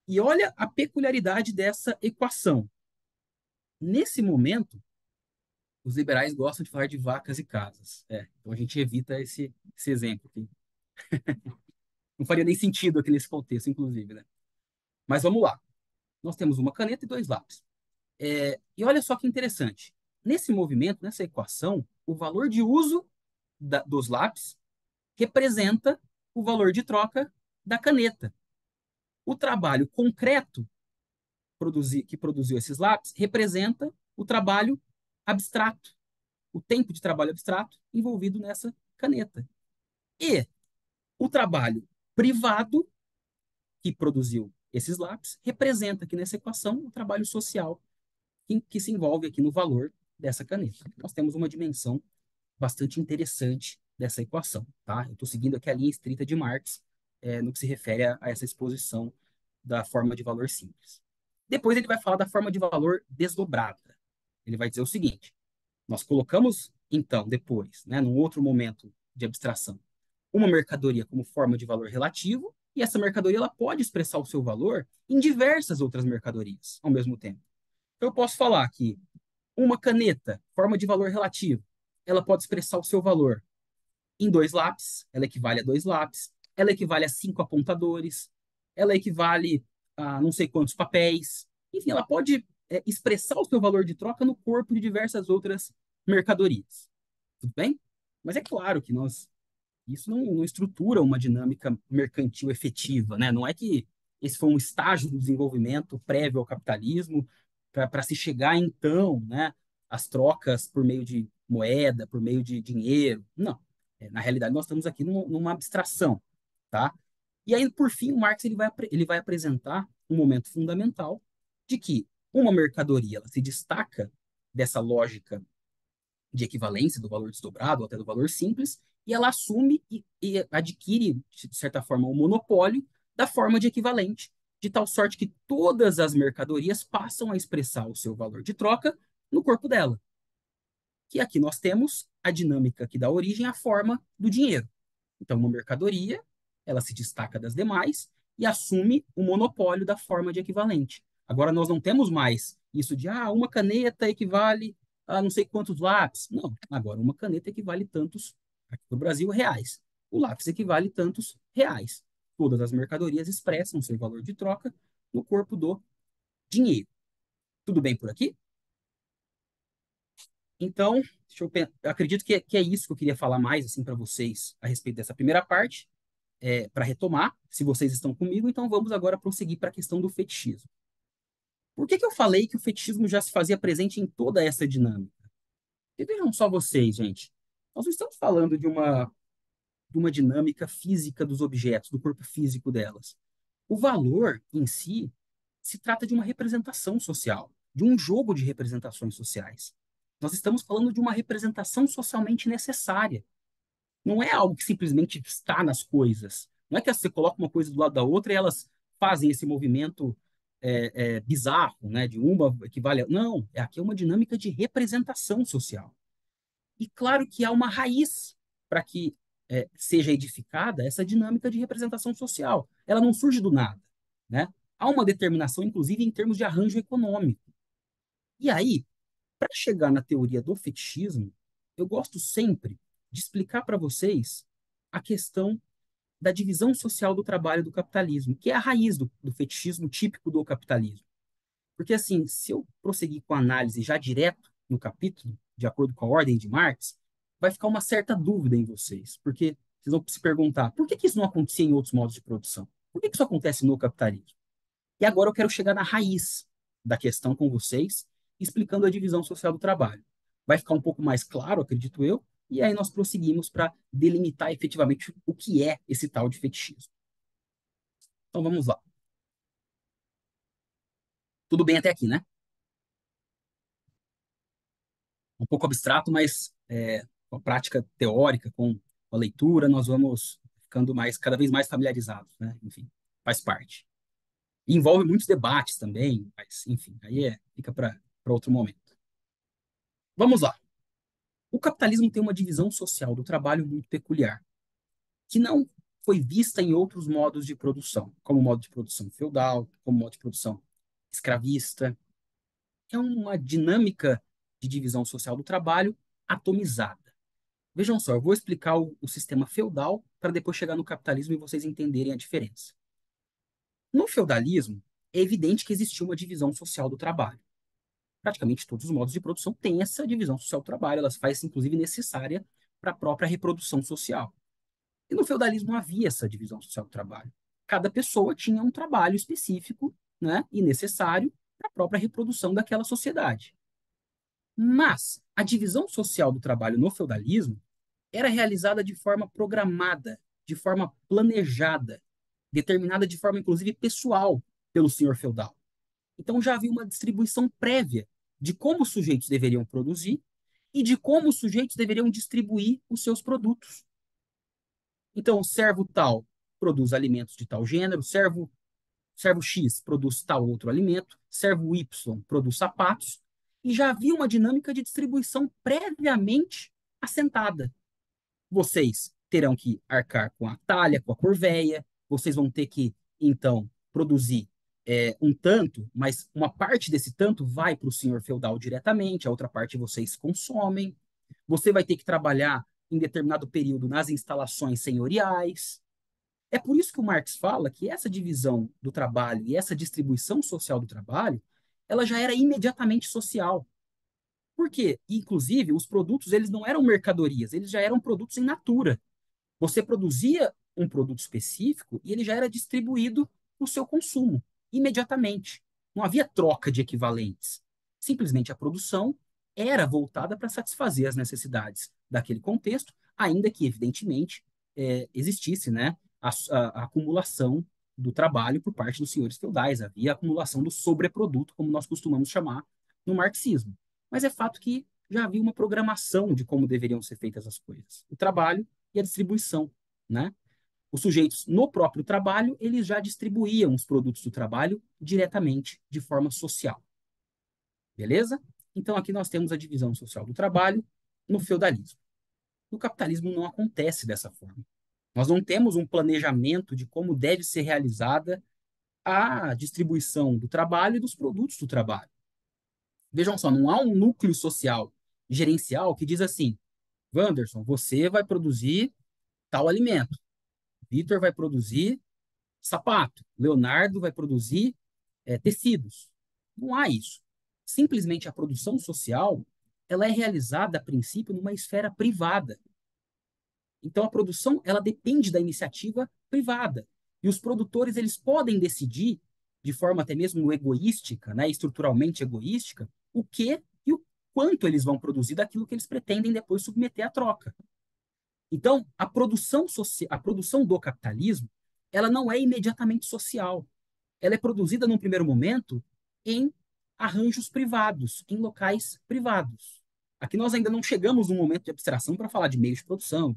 E olha a peculiaridade dessa equação. Nesse momento, os liberais gostam de falar de vacas e casas. Então a gente evita esse exemplo aqui. Não faria nem sentido aqui nesse contexto, inclusive, né? Mas vamos lá. Nós temos uma caneta e 2 lápis. E olha só que interessante. Nesse movimento, nessa equação, o valor de uso dos lápis representa o valor de troca da caneta. O trabalho concreto que produziu esses lápis representa o trabalho abstrato, o tempo de trabalho abstrato envolvido nessa caneta. E o trabalho privado que produziu esses lápis representa aqui nessa equação o trabalho social que se envolve aqui no valor dessa caneta. Nós temos uma dimensão bastante interessante dessa equação, tá? Eu estou seguindo aqui a linha estrita de Marx no que se refere a essa exposição da forma de valor simples. Depois ele vai falar da forma de valor desdobrada. Ele vai dizer o seguinte: nós colocamos, então, depois, né, num outro momento de abstração, uma mercadoria como forma de valor relativo, e essa mercadoria ela pode expressar o seu valor em diversas outras mercadorias ao mesmo tempo. Então, eu posso falar que uma caneta, forma de valor relativo, ela pode expressar o seu valor em 2 lápis, ela equivale a 2 lápis, ela equivale a 5 apontadores, ela equivale a não sei quantos papéis. Enfim, ela pode expressar o seu valor de troca no corpo de diversas outras mercadorias. Tudo bem? Mas é claro que isso não estrutura uma dinâmica mercantil efetiva, né? Não é que esse foi um estágio do desenvolvimento prévio ao capitalismo para se chegar, então, né, às trocas por meio de moeda, por meio de dinheiro. Não. Na realidade, nós estamos aqui numa abstração, tá? E aí, por fim, o Marx ele vai apresentar um momento fundamental de que uma mercadoria ela se destaca dessa lógica de equivalência do valor desdobrado ou até do valor simples, e ela assume e adquire, de certa forma, o monopólio da forma de equivalente, de tal sorte que todas as mercadorias passam a expressar o seu valor de troca no corpo dela. Que aqui nós temos a dinâmica que dá origem à forma do dinheiro. Então, uma mercadoria, ela se destaca das demais e assume o monopólio da forma de equivalente. Agora, nós não temos mais isso de, uma caneta equivale a não sei quantos lápis. Não, agora uma caneta equivale tantos, aqui no Brasil, reais. O lápis equivale tantos reais. Todas as mercadorias expressam seu valor de troca no corpo do dinheiro. Tudo bem por aqui? Então, eu acredito que é isso que eu queria falar mais assim para vocês a respeito dessa primeira parte para retomar, se vocês estão comigo, então vamos agora prosseguir para a questão do fetichismo. Por que eu falei que o fetichismo já se fazia presente em toda essa dinâmica? E vejam só vocês, gente. Nós não estamos falando de uma dinâmica física dos objetos, do corpo físico delas. O valor em si se trata de uma representação social, de um jogo de representações sociais. Nós estamos falando de uma representação socialmente necessária. Não é algo que simplesmente está nas coisas. Não é que você coloca uma coisa do lado da outra e elas fazem esse movimento bizarro, né? De uma equivale a... Não, aqui é uma dinâmica de representação social. E claro que há uma raiz para que seja edificada essa dinâmica de representação social. Ela não surge do nada, né? Há uma determinação, inclusive, em termos de arranjo econômico. E aí, para chegar na teoria do fetichismo, eu gosto sempre de explicar para vocês a questão da divisão social do trabalho do capitalismo, que é a raiz do fetichismo típico do capitalismo. Porque, assim, se eu prosseguir com a análise já direto no capítulo, de acordo com a ordem de Marx, vai ficar uma certa dúvida em vocês, porque vocês vão se perguntar por que isso não acontecia em outros modos de produção? Por que isso acontece no capitalismo? E agora eu quero chegar na raiz da questão com vocês, explicando a divisão social do trabalho. Vai ficar um pouco mais claro, acredito eu, e aí nós prosseguimos para delimitar efetivamente o que é esse tal de fetichismo. Então vamos lá. Tudo bem até aqui, né? Um pouco abstrato, mas com a prática teórica, com a leitura, nós vamos ficando cada vez mais familiarizados, né? Enfim, faz parte. E envolve muitos debates também, mas enfim, aí fica para outro momento. Vamos lá. O capitalismo tem uma divisão social do trabalho muito peculiar, que não foi vista em outros modos de produção, como o modo de produção feudal, como o modo de produção escravista. É uma dinâmica de divisão social do trabalho atomizada. Vejam só, eu vou explicar o sistema feudal para depois chegar no capitalismo e vocês entenderem a diferença. No feudalismo, é evidente que existia uma divisão social do trabalho. Praticamente todos os modos de produção têm essa divisão social do trabalho, elas faz inclusive necessária para a própria reprodução social. E no feudalismo havia essa divisão social do trabalho. Cada pessoa tinha um trabalho específico, né, e necessário para a própria reprodução daquela sociedade. Mas a divisão social do trabalho no feudalismo era realizada de forma programada, de forma planejada, determinada de forma, inclusive, pessoal pelo senhor feudal. Então já havia uma distribuição prévia de como os sujeitos deveriam produzir e de como os sujeitos deveriam distribuir os seus produtos. Então, o servo tal produz alimentos de tal gênero, servo X produz tal outro alimento, servo Y produz sapatos, e já havia uma dinâmica de distribuição previamente assentada. Vocês terão que arcar com a talha, com a corveia, vocês vão ter que, então, produzir um tanto, mas uma parte desse tanto vai para o senhor feudal diretamente, a outra parte vocês consomem. Você vai ter que trabalhar em determinado período nas instalações senhoriais. É por isso que o Marx fala que essa divisão do trabalho e essa distribuição social do trabalho, ela já era imediatamente social. Por quê? Inclusive, os produtos, eles não eram mercadorias, eles já eram produtos em natura. Você produzia um produto específico e ele já era distribuído para o seu consumo, imediatamente. Não havia troca de equivalentes. Simplesmente a produção era voltada para satisfazer as necessidades daquele contexto, ainda que, evidentemente, existisse, né, a acumulação do trabalho por parte dos senhores feudais. Havia a acumulação do sobreproduto, como nós costumamos chamar no marxismo. Mas é fato que já havia uma programação de como deveriam ser feitas as coisas. O trabalho e a distribuição, né? Os sujeitos, no próprio trabalho, eles já distribuíam os produtos do trabalho diretamente, de forma social. Beleza? Então, aqui nós temos a divisão social do trabalho no feudalismo. No capitalismo não acontece dessa forma. Nós não temos um planejamento de como deve ser realizada a distribuição do trabalho e dos produtos do trabalho. Vejam só, não há um núcleo social gerencial que diz assim: Wanderson, você vai produzir tal alimento. Vitor vai produzir sapato. Leonardo vai produzir tecidos. Não há isso. Simplesmente a produção social ela é realizada, a princípio, numa esfera privada. Então, a produção ela depende da iniciativa privada. E os produtores eles podem decidir, de forma até mesmo egoística, né, estruturalmente egoística, o que e o quanto eles vão produzir daquilo que eles pretendem depois submeter à troca. Então, a produção do capitalismo, ela não é imediatamente social. Ela é produzida num primeiro momento em arranjos privados, em locais privados. Aqui nós ainda não chegamos num momento de abstração para falar de meios de produção,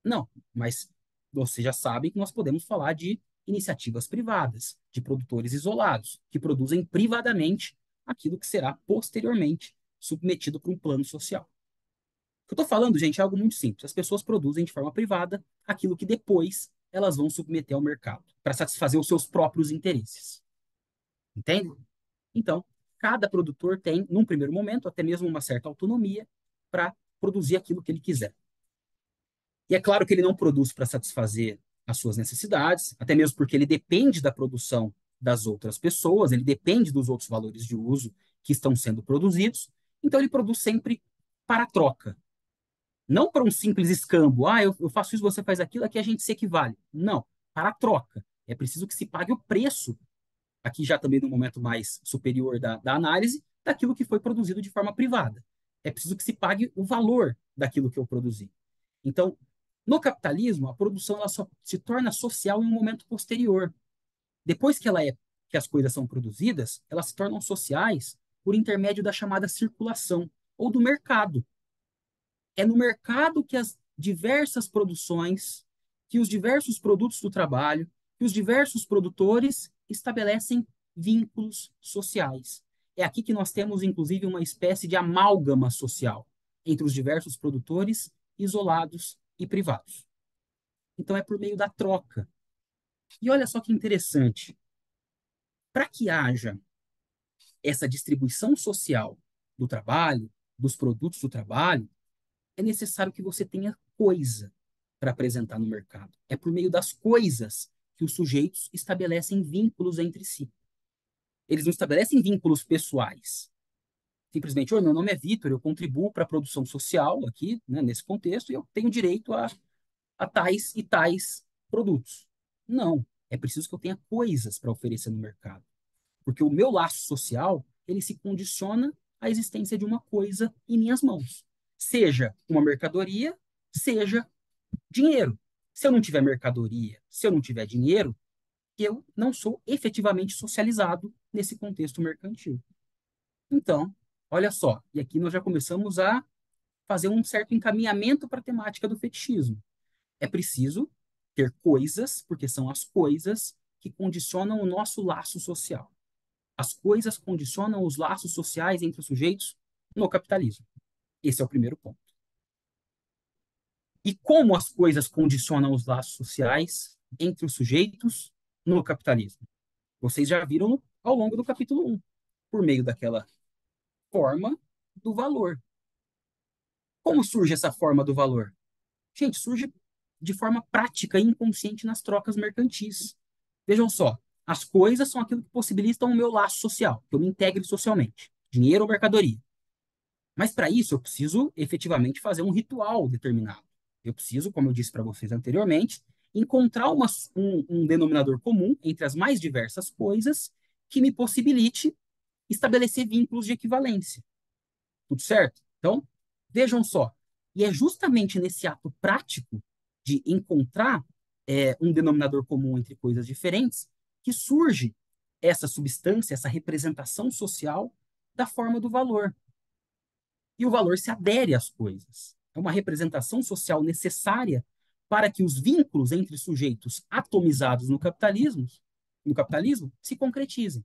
não, mas você já sabe que nós podemos falar de iniciativas privadas, de produtores isolados, que produzem privadamente aquilo que será posteriormente submetido para um plano social. O que eu estou falando, gente, é algo muito simples. As pessoas produzem de forma privada aquilo que depois elas vão submeter ao mercado para satisfazer os seus próprios interesses. Entende? Então, cada produtor tem, num primeiro momento, até mesmo uma certa autonomia para produzir aquilo que ele quiser. E é claro que ele não produz para satisfazer as suas necessidades, até mesmo porque ele depende da produção das outras pessoas, ele depende dos outros valores de uso que estão sendo produzidos, então ele produz sempre para troca. Não para um simples escambo, eu faço isso, você faz aquilo, aqui a gente se equivale. Não, para a troca. É preciso que se pague o preço, aqui já também no momento mais superior da análise, daquilo que foi produzido de forma privada. É preciso que se pague o valor daquilo que eu produzi. Então, no capitalismo, a produção ela só se torna social em um momento posterior. Depois que as coisas são produzidas, elas se tornam sociais por intermédio da chamada circulação ou do mercado. É no mercado que as diversas produções, que os diversos produtos do trabalho, que os diversos produtores estabelecem vínculos sociais. É aqui que nós temos, inclusive, uma espécie de amálgama social entre os diversos produtores isolados e privados. Então, é por meio da troca. E olha só que interessante. Para que haja essa distribuição social do trabalho, dos produtos do trabalho, é necessário que você tenha coisa para apresentar no mercado. É por meio das coisas que os sujeitos estabelecem vínculos entre si. Eles não estabelecem vínculos pessoais. Simplesmente, meu nome é Vitor, eu contribuo para a produção social aqui, né, nesse contexto, e eu tenho direito a tais e tais produtos. Não, é preciso que eu tenha coisas para oferecer no mercado. Porque o meu laço social, ele se condiciona a existência de uma coisa em minhas mãos, seja uma mercadoria, seja dinheiro. Se eu não tiver mercadoria, se eu não tiver dinheiro, eu não sou efetivamente socializado nesse contexto mercantil. Então, olha só, e aqui nós já começamos a fazer um certo encaminhamento para a temática do fetichismo. É preciso ter coisas, porque são as coisas que condicionam o nosso laço social. As coisas condicionam os laços sociais entre os sujeitos no capitalismo. Esse é o primeiro ponto. E como as coisas condicionam os laços sociais entre os sujeitos no capitalismo? Vocês já viram ao longo do capítulo 1, por meio daquela forma do valor. Como surge essa forma do valor? Gente, surge de forma prática e inconsciente nas trocas mercantis. Vejam só, as coisas são aquilo que possibilitam o meu laço social, que eu me integre socialmente, dinheiro ou mercadoria. Mas para isso eu preciso efetivamente fazer um ritual determinado. Eu preciso, como eu disse para vocês anteriormente, encontrar um denominador comum entre as mais diversas coisas que me possibilite estabelecer vínculos de equivalência. Tudo certo? Então, vejam só. E é justamente nesse ato prático de encontrar um denominador comum entre coisas diferentes que surge essa substância, essa representação social da forma do valor. E o valor se adere às coisas. É uma representação social necessária para que os vínculos entre sujeitos atomizados no capitalismo se concretizem.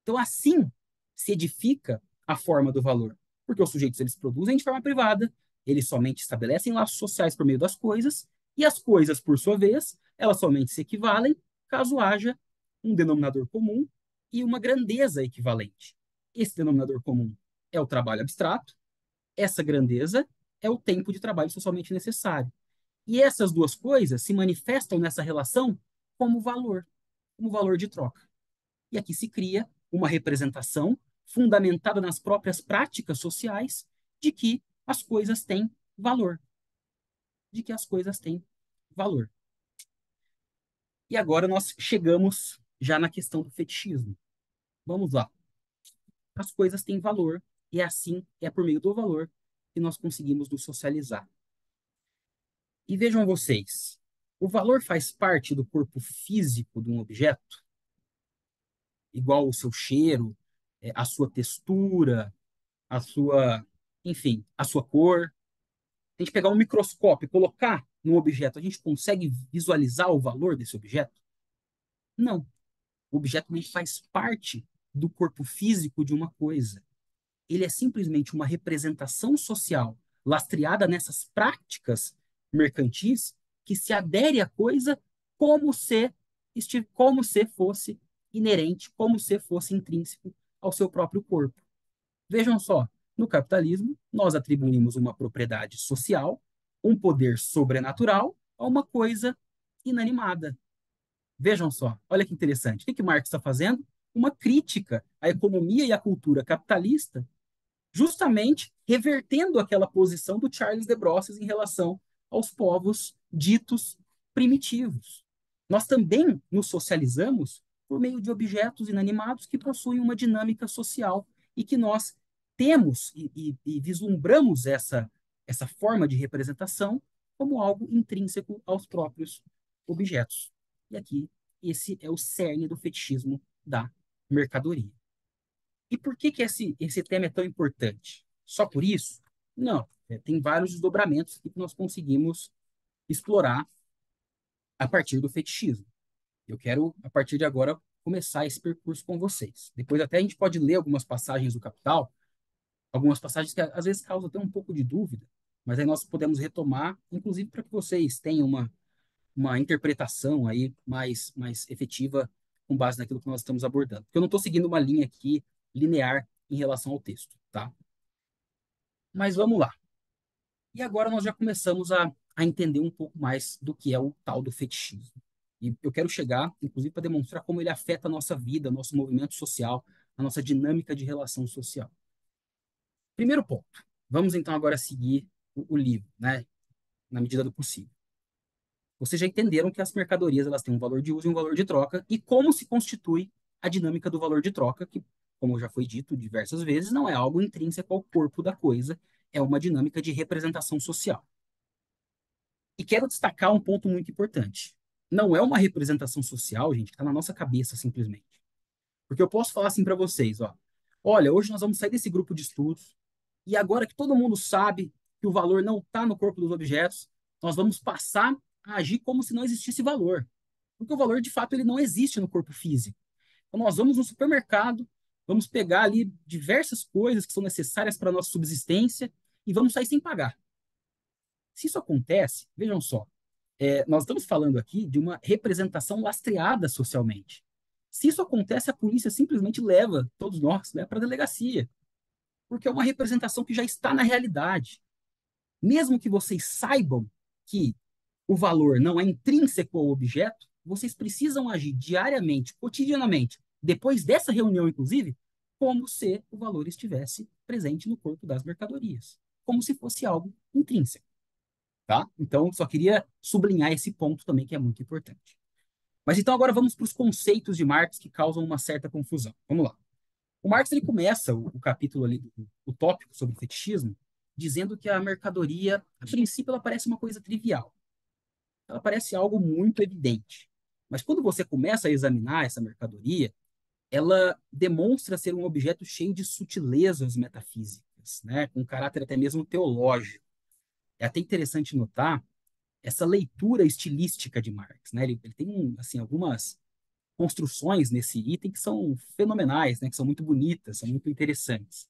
Então, assim se edifica a forma do valor, porque os sujeitos eles produzem de forma privada, eles somente estabelecem laços sociais por meio das coisas, e as coisas, por sua vez, elas somente se equivalem caso haja um denominador comum e uma grandeza equivalente. Esse denominador comum é o trabalho abstrato, essa grandeza é o tempo de trabalho socialmente necessário. E essas duas coisas se manifestam nessa relação como valor de troca. E aqui se cria uma representação fundamentada nas próprias práticas sociais de que as coisas têm valor. De que as coisas têm valor. E agora nós chegamos já na questão do fetichismo. Vamos lá. As coisas têm valor e é assim, é por meio do valor que nós conseguimos nos socializar. E vejam vocês, o valor faz parte do corpo físico de um objeto, igual o seu cheiro, a sua textura, a sua, enfim, a sua cor. A gente pegar um microscópio e colocar num objeto, a gente consegue visualizar o valor desse objeto? Não. O objeto não faz parte do corpo físico de uma coisa. Ele é simplesmente uma representação social lastreada nessas práticas mercantis que se adere à coisa como se fosse inerente, como se fosse intrínseco ao seu próprio corpo. Vejam só, no capitalismo, nós atribuímos uma propriedade social, um poder sobrenatural a uma coisa inanimada. Vejam só, olha que interessante. O que Marx está fazendo? Uma crítica à economia e à cultura capitalista, justamente revertendo aquela posição do Charles de Brosses em relação aos povos ditos primitivos. Nós também nos socializamos por meio de objetos inanimados que possuem uma dinâmica social e que nós temos e vislumbramos essa forma de representação como algo intrínseco aos próprios objetos. E aqui, esse é o cerne do fetichismo da mercadoria. E por que esse tema é tão importante? Só por isso? Não. Tem vários desdobramentos que nós conseguimos explorar a partir do fetichismo. Eu quero, a partir de agora, começar esse percurso com vocês. Depois até a gente pode ler algumas passagens do Capital, algumas passagens que às vezes causam até um pouco de dúvida, mas aí nós podemos retomar, inclusive para que vocês tenham uma interpretação aí mais efetiva com base naquilo que nós estamos abordando. Porque eu não estou seguindo uma linha aqui linear em relação ao texto, tá? Mas vamos lá. E agora nós já começamos a entender um pouco mais do que é o tal do fetichismo. E eu quero chegar, inclusive, para demonstrar como ele afeta a nossa vida, nosso movimento social, a nossa dinâmica de relação social. Primeiro ponto. Vamos então agora seguir o livro, né? Na medida do possível. Vocês já entenderam que as mercadorias elas têm um valor de uso e um valor de troca, e como se constitui a dinâmica do valor de troca, que como já foi dito diversas vezes, não é algo intrínseco ao corpo da coisa, é uma dinâmica de representação social. E quero destacar um ponto muito importante. Não é uma representação social, gente, que está na nossa cabeça simplesmente. Porque eu posso falar assim para vocês, ó, olha, hoje nós vamos sair desse grupo de estudos e agora que todo mundo sabe que o valor não está no corpo dos objetos, nós vamos passar a agir como se não existisse valor. Porque o valor, de fato, ele não existe no corpo físico. Então, nós vamos no supermercado, vamos pegar ali diversas coisas que são necessárias para a nossa subsistência e vamos sair sem pagar. Se isso acontece, vejam só, nós estamos falando aqui de uma representação lastreada socialmente. Se isso acontece, a polícia simplesmente leva todos nós, né, para a delegacia, porque é uma representação que já está na realidade. Mesmo que vocês saibam que o valor não é intrínseco ao objeto, vocês precisam agir diariamente, cotidianamente, depois dessa reunião, inclusive, como se o valor estivesse presente no corpo das mercadorias, como se fosse algo intrínseco, tá? Então, só queria sublinhar esse ponto também que é muito importante. Mas então agora vamos para os conceitos de Marx que causam uma certa confusão. Vamos lá. O Marx ele começa o capítulo ali, o tópico sobre o fetichismo, dizendo que a mercadoria, a princípio, ela parece uma coisa trivial. Ela parece algo muito evidente. Mas quando você começa a examinar essa mercadoria, ela demonstra ser um objeto cheio de sutilezas metafísicas, né, com caráter até mesmo teológico. É até interessante notar essa leitura estilística de Marx, né? Ele tem assim algumas construções nesse item que são fenomenais, né? Que são muito bonitas, são muito interessantes.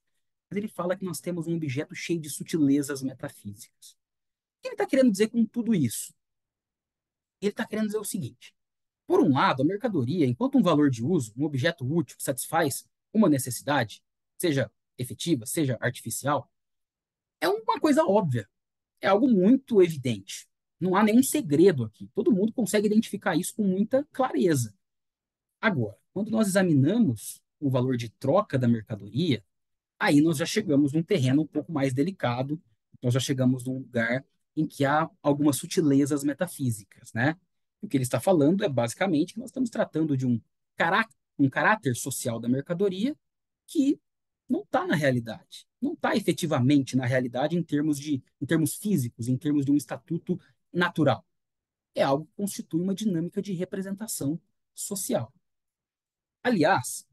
Mas ele fala que nós temos um objeto cheio de sutilezas metafísicas. O que ele está querendo dizer com tudo isso? Ele está querendo dizer o seguinte: por um lado, a mercadoria, enquanto um valor de uso, um objeto útil que satisfaz uma necessidade, seja efetiva, seja artificial, é uma coisa óbvia, é algo muito evidente. Não há nenhum segredo aqui. Todo mundo consegue identificar isso com muita clareza. Agora, quando nós examinamos o valor de troca da mercadoria, aí nós já chegamos num terreno um pouco mais delicado, nós já chegamos num lugar em que há algumas sutilezas metafísicas, né? O que ele está falando é basicamente que nós estamos tratando de um caráter social da mercadoria que não está na realidade, não está efetivamente na realidade em termos físicos, em termos de um estatuto natural. É algo que constitui uma dinâmica de representação social. Aliás,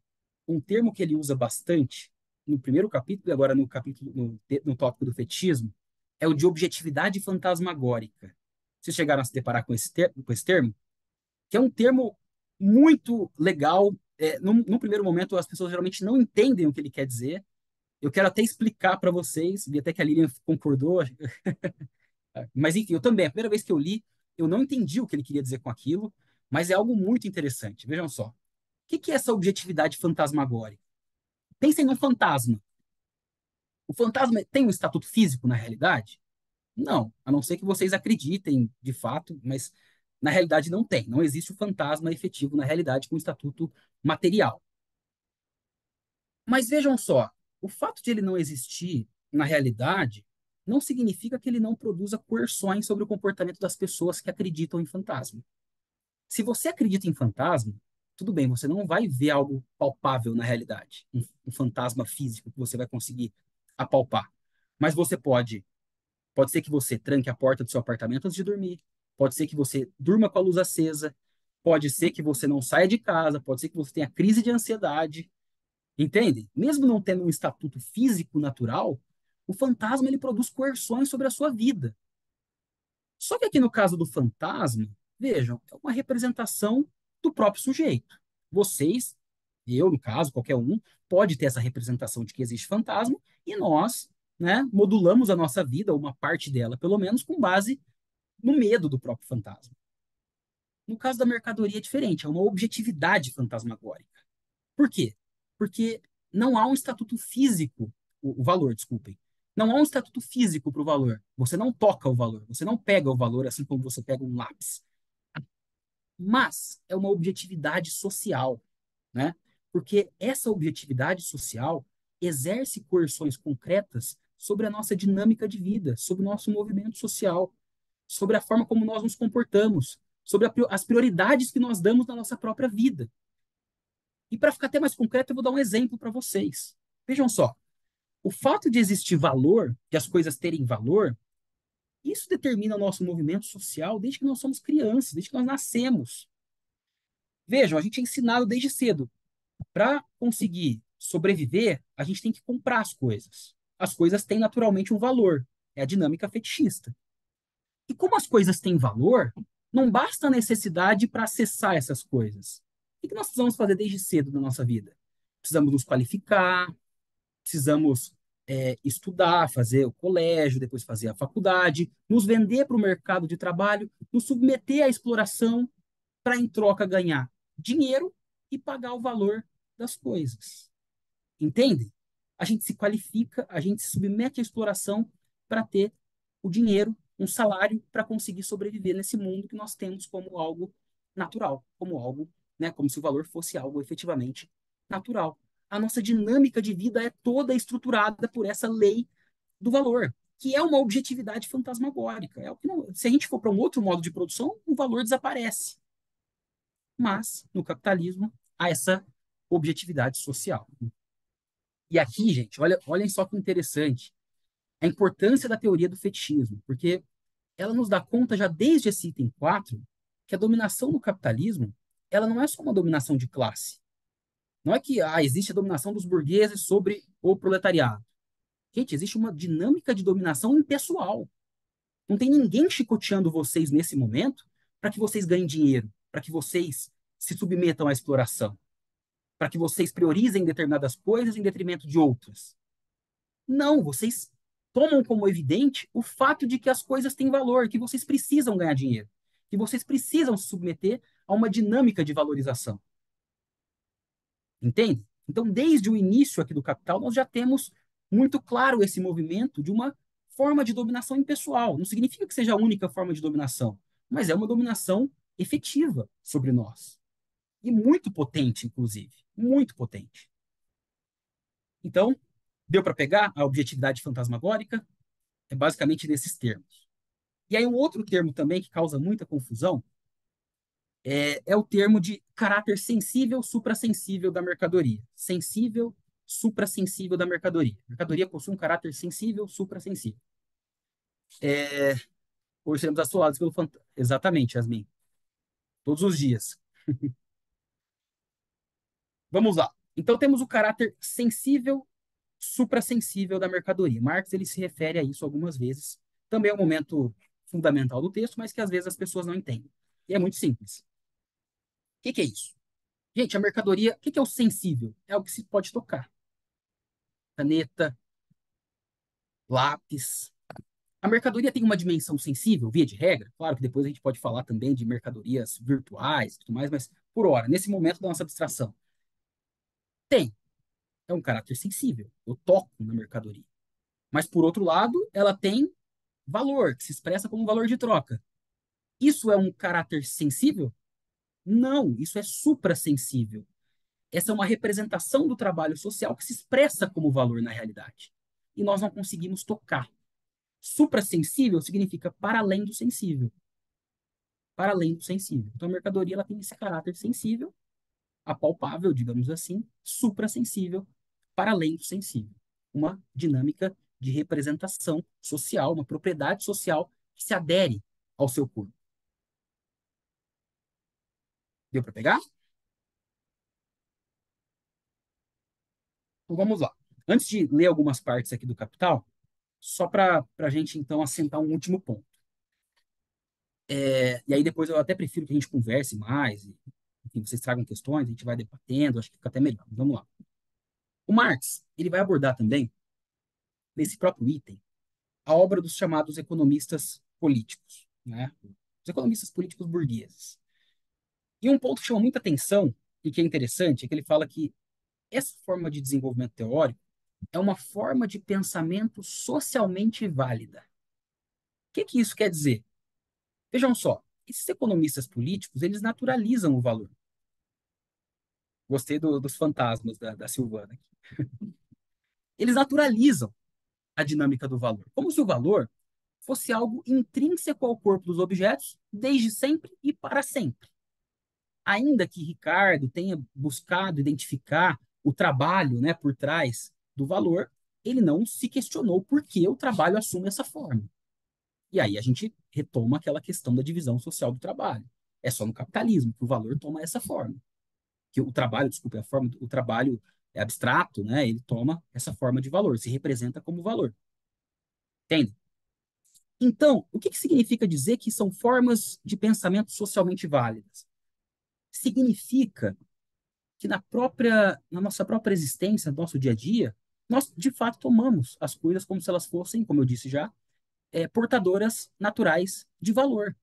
um termo que ele usa bastante no primeiro capítulo e agora no capítulo no tópico do fetichismo é o de objetividade fantasmagórica. Vocês chegaram a se deparar com esse termo? Que é um termo muito legal. Num primeiro momento, as pessoas geralmente não entendem o que ele quer dizer. Eu quero até explicar para vocês, vi até que a Lilian concordou, mas enfim, eu também, a primeira vez que eu li, eu não entendi o que ele queria dizer com aquilo, mas é algo muito interessante. Vejam só. O que é essa objetividade fantasmagórica? Pensem num fantasma. O fantasma tem um estatuto físico na realidade? Não, a não ser que vocês acreditem de fato, mas na realidade não tem. Não existe o fantasma efetivo na realidade com estatuto material. Mas vejam só, o fato de ele não existir na realidade não significa que ele não produza coerções sobre o comportamento das pessoas que acreditam em fantasma. Se você acredita em fantasma, tudo bem, você não vai ver algo palpável na realidade, um fantasma físico que você vai conseguir apalpar. Mas você pode ser que você tranque a porta do seu apartamento antes de dormir, pode ser que você durma com a luz acesa, pode ser que você não saia de casa, pode ser que você tenha crise de ansiedade, entende? Mesmo não tendo um estatuto físico natural, o fantasma ele produz coerções sobre a sua vida. Só que aqui no caso do fantasma, vejam, é uma representação do próprio sujeito. Vocês, eu no caso, qualquer um, pode ter essa representação de que existe fantasma e nós, né, modulamos a nossa vida, ou uma parte dela, pelo menos, com base no medo do próprio fantasma. No caso da mercadoria é diferente, é uma objetividade fantasmagórica. Por quê? Porque não há um estatuto físico, o valor, desculpem. Não há um estatuto físico para o valor. Você não toca o valor, você não pega o valor assim como você pega um lápis. Mas é uma objetividade social, né? Porque essa objetividade social exerce coerções concretas sobre a nossa dinâmica de vida, sobre o nosso movimento social, sobre a forma como nós nos comportamos, sobre as prioridades que nós damos na nossa própria vida. E para ficar até mais concreto, eu vou dar um exemplo para vocês. Vejam só, o fato de existir valor, de as coisas terem valor, isso determina o nosso movimento social desde que nós somos crianças, desde que nós nascemos. Vejam, a gente é ensinado desde cedo. Para conseguir sobreviver, a gente tem que comprar as coisas. As coisas têm naturalmente um valor. É a dinâmica fetichista. E como as coisas têm valor, não basta a necessidade para acessar essas coisas. O que nós precisamos fazer desde cedo na nossa vida? Precisamos nos qualificar, precisamos estudar, fazer o colégio, depois fazer a faculdade, nos vender para o mercado de trabalho, nos submeter à exploração para, em troca, ganhar dinheiro e pagar o valor das coisas. Entende? A gente se qualifica, a gente se submete à exploração para ter o dinheiro, um salário para conseguir sobreviver nesse mundo que nós temos como algo natural, como algo, né, como se o valor fosse algo efetivamente natural. A nossa dinâmica de vida é toda estruturada por essa lei do valor, que é uma objetividade fantasmagórica. É o que não, se a gente for para um outro modo de produção, o valor desaparece. Mas no capitalismo há essa objetividade social. E aqui, gente, olhem só que interessante a importância da teoria do fetichismo, porque ela nos dá conta já desde esse item 4 que a dominação no capitalismo ela não é só uma dominação de classe. Não é que existe a dominação dos burgueses sobre o proletariado. Gente, existe uma dinâmica de dominação impessoal. Não tem ninguém chicoteando vocês nesse momento para que vocês ganhem dinheiro, para que vocês se submetam à exploração, para que vocês priorizem determinadas coisas em detrimento de outras. Não, vocês tomam como evidente o fato de que as coisas têm valor, que vocês precisam ganhar dinheiro, que vocês precisam se submeter a uma dinâmica de valorização. Entende? Então, desde o início aqui do Capital, nós já temos muito claro esse movimento de uma forma de dominação impessoal. Não significa que seja a única forma de dominação, mas é uma dominação efetiva sobre nós. E muito potente, inclusive. Muito potente. Então, deu para pegar a objetividade fantasmagórica? É basicamente nesses termos. E aí, um outro termo também que causa muita confusão é o termo de caráter sensível, suprassensível da mercadoria. Sensível, suprassensível da mercadoria. A mercadoria possui um caráter sensível, suprassensível. Hoje seremos assolados pelo fantasma. Exatamente, Yasmin. Todos os dias. Vamos lá. Então, temos o caráter sensível, suprassensível da mercadoria. Marx ele se refere a isso algumas vezes. Também é um momento fundamental do texto, mas que às vezes as pessoas não entendem. E é muito simples. O que é isso? Gente, a mercadoria, o que é o sensível? É o que se pode tocar. Caneta, lápis. A mercadoria tem uma dimensão sensível, via de regra. Claro que depois a gente pode falar também de mercadorias virtuais e tudo mais, mas por hora, nesse momento da nossa abstração, tem. É um caráter sensível. Eu toco na mercadoria. Mas, por outro lado, ela tem valor, que se expressa como valor de troca. Isso é um caráter sensível? Não, isso é suprassensível. Essa é uma representação do trabalho social que se expressa como valor na realidade. E nós não conseguimos tocar. Suprassensível significa para além do sensível. Para além do sensível. Então a mercadoria ela tem esse caráter sensível, apalpável, digamos assim, suprassensível, para além do sensível. Uma dinâmica de representação social, uma propriedade social que se adere ao seu corpo. Deu para pegar? Então vamos lá. Antes de ler algumas partes aqui do Capital, só para a gente então assentar um último ponto. E aí depois eu até prefiro que a gente converse mais, e, enfim, vocês tragam questões, a gente vai debatendo, acho que fica até melhor. Vamos lá. O Marx, ele vai abordar também, nesse próprio item, a obra dos chamados economistas políticos, né? Os economistas políticos burgueses. E um ponto que chama muita atenção, e que é interessante, é que ele fala que essa forma de desenvolvimento teórico é uma forma de pensamento socialmente válida. O que isso quer dizer? Vejam só, esses economistas políticos, eles naturalizam o valor. Gostei dos fantasmas da Silvana aqui. Eles naturalizam a dinâmica do valor, como se o valor fosse algo intrínseco ao corpo dos objetos, desde sempre e para sempre. ainda que Ricardo tenha buscado identificar o trabalho, né, por trás do valor, ele não se questionou por que o trabalho assume essa forma. E aí a gente retoma aquela questão da divisão social do trabalho. É só no capitalismo que o valor toma essa forma. Que o trabalho, desculpe, a forma, o trabalho é abstrato, né? Ele toma essa forma de valor, se representa como valor. Entende? Então, o que significa dizer que são formas de pensamento socialmente válidas? Significa que na nossa própria existência, no nosso dia a dia, nós de fato tomamos as coisas como se elas fossem, como eu disse já, portadoras naturais de valor.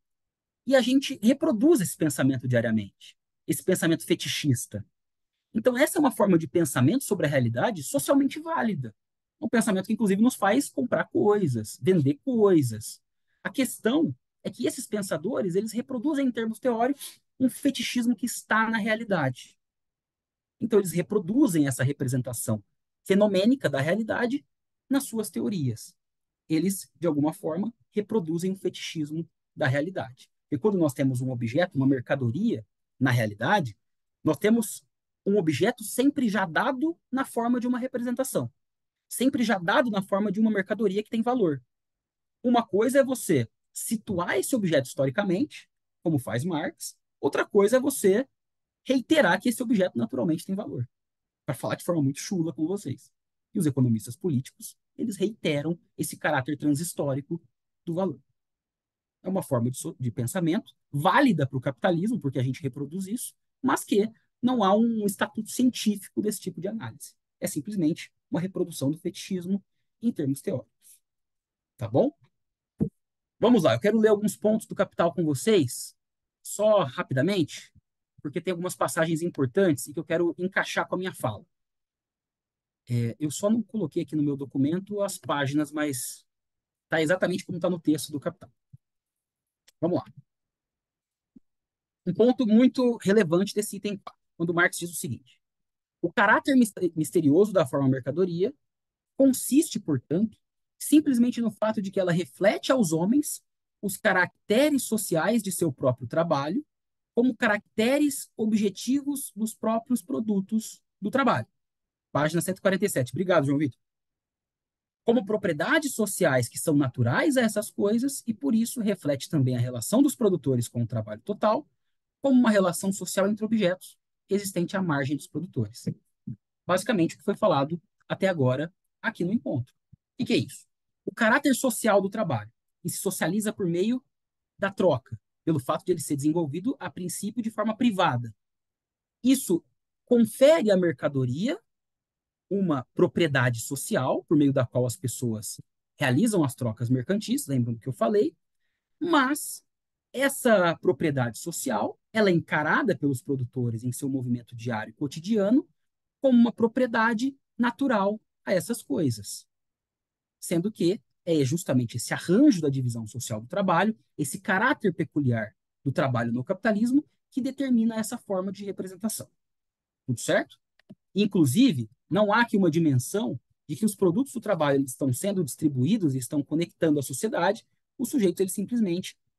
E a gente reproduz esse pensamento diariamente, esse pensamento fetichista. Então, essa é uma forma de pensamento sobre a realidade socialmente válida. Um pensamento que, inclusive, nos faz comprar coisas, vender coisas. A questão é que esses pensadores, eles reproduzem, em termos teóricos, um fetichismo que está na realidade. Então, eles reproduzem essa representação fenomênica da realidade nas suas teorias. Eles, de alguma forma, reproduzem o fetichismo da realidade. E quando nós temos um objeto, uma mercadoria, na realidade, nós temos um objeto sempre já dado na forma de uma representação, sempre já dado na forma de uma mercadoria que tem valor. Uma coisa é você situar esse objeto historicamente, como faz Marx, outra coisa é você reiterar que esse objeto naturalmente tem valor, para falar de forma muito chula com vocês. E os economistas políticos, eles reiteram esse caráter transhistórico do valor. É uma forma de pensamento válida para o capitalismo, porque a gente reproduz isso, mas que não há um estatuto científico desse tipo de análise. É simplesmente uma reprodução do fetichismo em termos teóricos. Tá bom? Vamos lá, eu quero ler alguns pontos do Capital com vocês, só rapidamente, porque tem algumas passagens importantes e que eu quero encaixar com a minha fala. Eu só não coloquei aqui no meu documento as páginas, mas está exatamente como está no texto do Capital. Vamos lá. Um ponto muito relevante desse item 4, quando Marx diz o seguinte: o caráter misterioso da forma mercadoria consiste, portanto, simplesmente no fato de que ela reflete aos homens os caracteres sociais de seu próprio trabalho como caracteres objetivos dos próprios produtos do trabalho. Página 147. Obrigado, João Vitor. Como propriedades sociais que são naturais a essas coisas e, por isso, reflete também a relação dos produtores com o trabalho total, como uma relação social entre objetos existente à margem dos produtores. Basicamente, o que foi falado até agora aqui no encontro. O que é isso? O caráter social do trabalho, que se socializa por meio da troca, pelo fato de ele ser desenvolvido, a princípio, de forma privada. Isso confere à mercadoria uma propriedade social, por meio da qual as pessoas realizam as trocas mercantis, lembram do que eu falei, mas essa propriedade social, ela é encarada pelos produtores em seu movimento diário e cotidiano como uma propriedade natural a essas coisas. Sendo que é justamente esse arranjo da divisão social do trabalho, esse caráter peculiar do trabalho no capitalismo, que determina essa forma de representação. Tudo certo? Inclusive, não há aqui uma dimensão de que os produtos do trabalho eles estão sendo distribuídos e estão conectando a sociedade, os sujeitos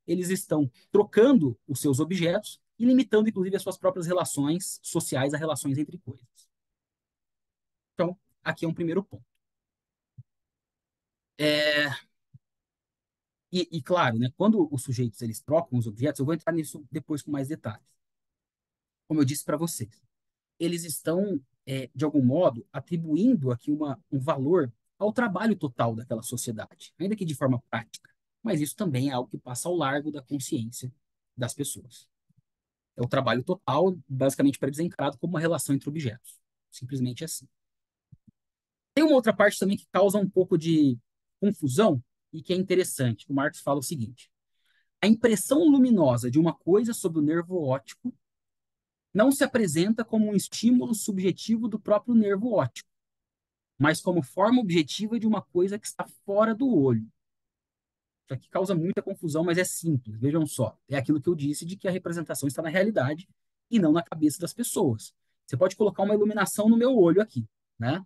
eles estão trocando os seus objetos e limitando, inclusive, as suas próprias relações sociais a relações entre coisas. Então, aqui é um primeiro ponto. Claro, né, quando os sujeitos eles trocam os objetos, eu vou entrar nisso depois com mais detalhes. Como eu disse para vocês, eles estão, de algum modo, atribuindo aqui um valor ao trabalho total daquela sociedade, ainda que de forma prática. Mas isso também é algo que passa ao largo da consciência das pessoas. É o trabalho total, basicamente, para eles é encarado como uma relação entre objetos. Simplesmente assim. Tem uma outra parte também que causa um pouco de confusão e que é interessante. O Marx fala o seguinte: a impressão luminosa de uma coisa sobre o nervo óptico não se apresenta como um estímulo subjetivo do próprio nervo óptico, mas como forma objetiva de uma coisa que está fora do olho. Isso aqui causa muita confusão, mas é simples. Vejam só, é aquilo que eu disse de que a representação está na realidade e não na cabeça das pessoas. Você pode colocar uma iluminação no meu olho aqui, né?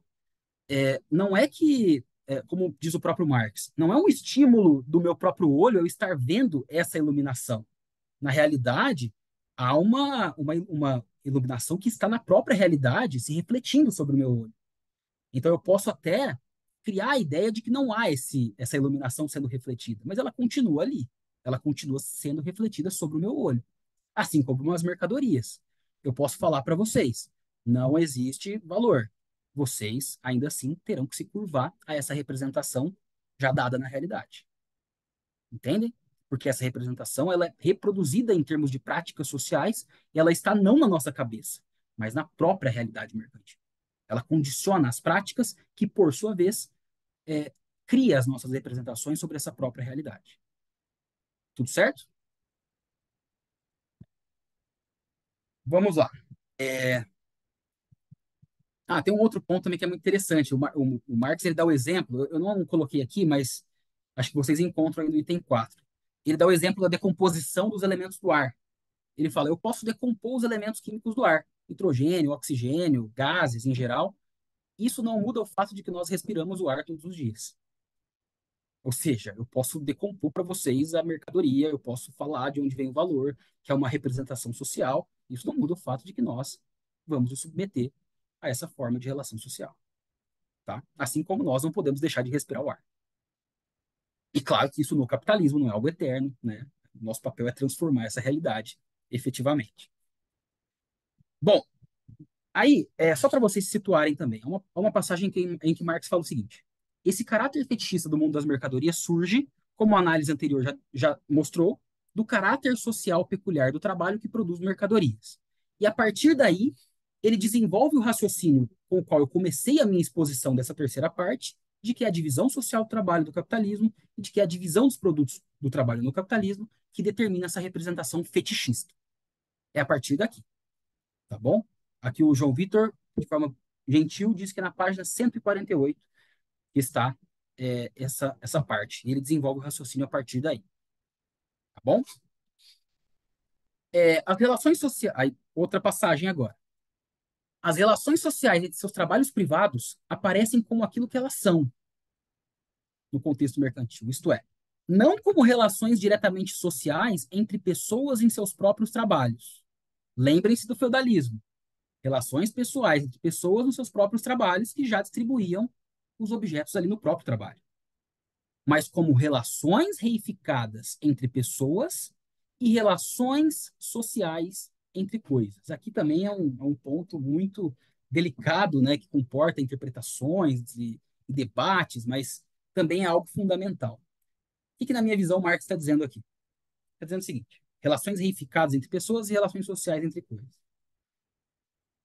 Não é que, como diz o próprio Marx, não é um estímulo do meu próprio olho eu estar vendo essa iluminação. Na realidade, há uma iluminação que está na própria realidade, se refletindo sobre o meu olho. Então eu posso até criar a ideia de que não há essa iluminação sendo refletida, mas ela continua ali. Ela continua sendo refletida sobre o meu olho. Assim como as mercadorias. Eu posso falar para vocês, não existe valor. Vocês ainda assim terão que se curvar a essa representação já dada na realidade. Entendem? Porque essa representação ela é reproduzida em termos de práticas sociais e ela está não na nossa cabeça, mas na própria realidade mercantil. Ela condiciona as práticas que, por sua vez, é, cria as nossas representações sobre essa própria realidade. Tudo certo? Vamos lá. É... Tem um outro ponto também que é muito interessante. O Marx ele dá o exemplo, eu não coloquei aqui, mas acho que vocês encontram aí no item 4. Ele dá o exemplo da decomposição dos elementos do ar. Ele fala, eu posso decompor os elementos químicos do ar, nitrogênio, oxigênio, gases em geral. Isso não muda o fato de que nós respiramos o ar todos os dias. Ou seja, eu posso decompor para vocês a mercadoria, eu posso falar de onde vem o valor, que é uma representação social. Isso não muda o fato de que nós vamos nos submeter a essa forma de relação social, tá? Assim como nós não podemos deixar de respirar o ar. E claro que isso no capitalismo não é algo eterno, né? Nosso papel é transformar essa realidade efetivamente. Bom, aí, só para vocês se situarem também, há uma passagem em que Marx fala o seguinte: esse caráter fetichista do mundo das mercadorias surge, como a análise anterior já mostrou, do caráter social peculiar do trabalho que produz mercadorias. E a partir daí, ele desenvolve o raciocínio com o qual eu comecei a minha exposição dessa terceira parte, de que é a divisão social do trabalho do capitalismo e de que é a divisão dos produtos do trabalho no capitalismo que determina essa representação fetichista. É a partir daqui, tá bom? Aqui o João Vitor, de forma gentil, diz que é na página 148 que está essa parte. E ele desenvolve o raciocínio a partir daí, tá bom? As relações sociais. Outra passagem agora. As relações sociais entre seus trabalhos privados aparecem como aquilo que elas são no contexto mercantil, isto é, não como relações diretamente sociais entre pessoas em seus próprios trabalhos. Lembrem-se do feudalismo. Relações pessoais entre pessoas nos seus próprios trabalhos que já distribuíam os objetos ali no próprio trabalho, mas como relações reificadas entre pessoas e relações sociais entre coisas. Aqui também é um ponto muito delicado, né, que comporta interpretações e debates, mas também é algo fundamental. O que na minha visão, Marx está dizendo aqui? Está dizendo o seguinte: relações reificadas entre pessoas e relações sociais entre coisas.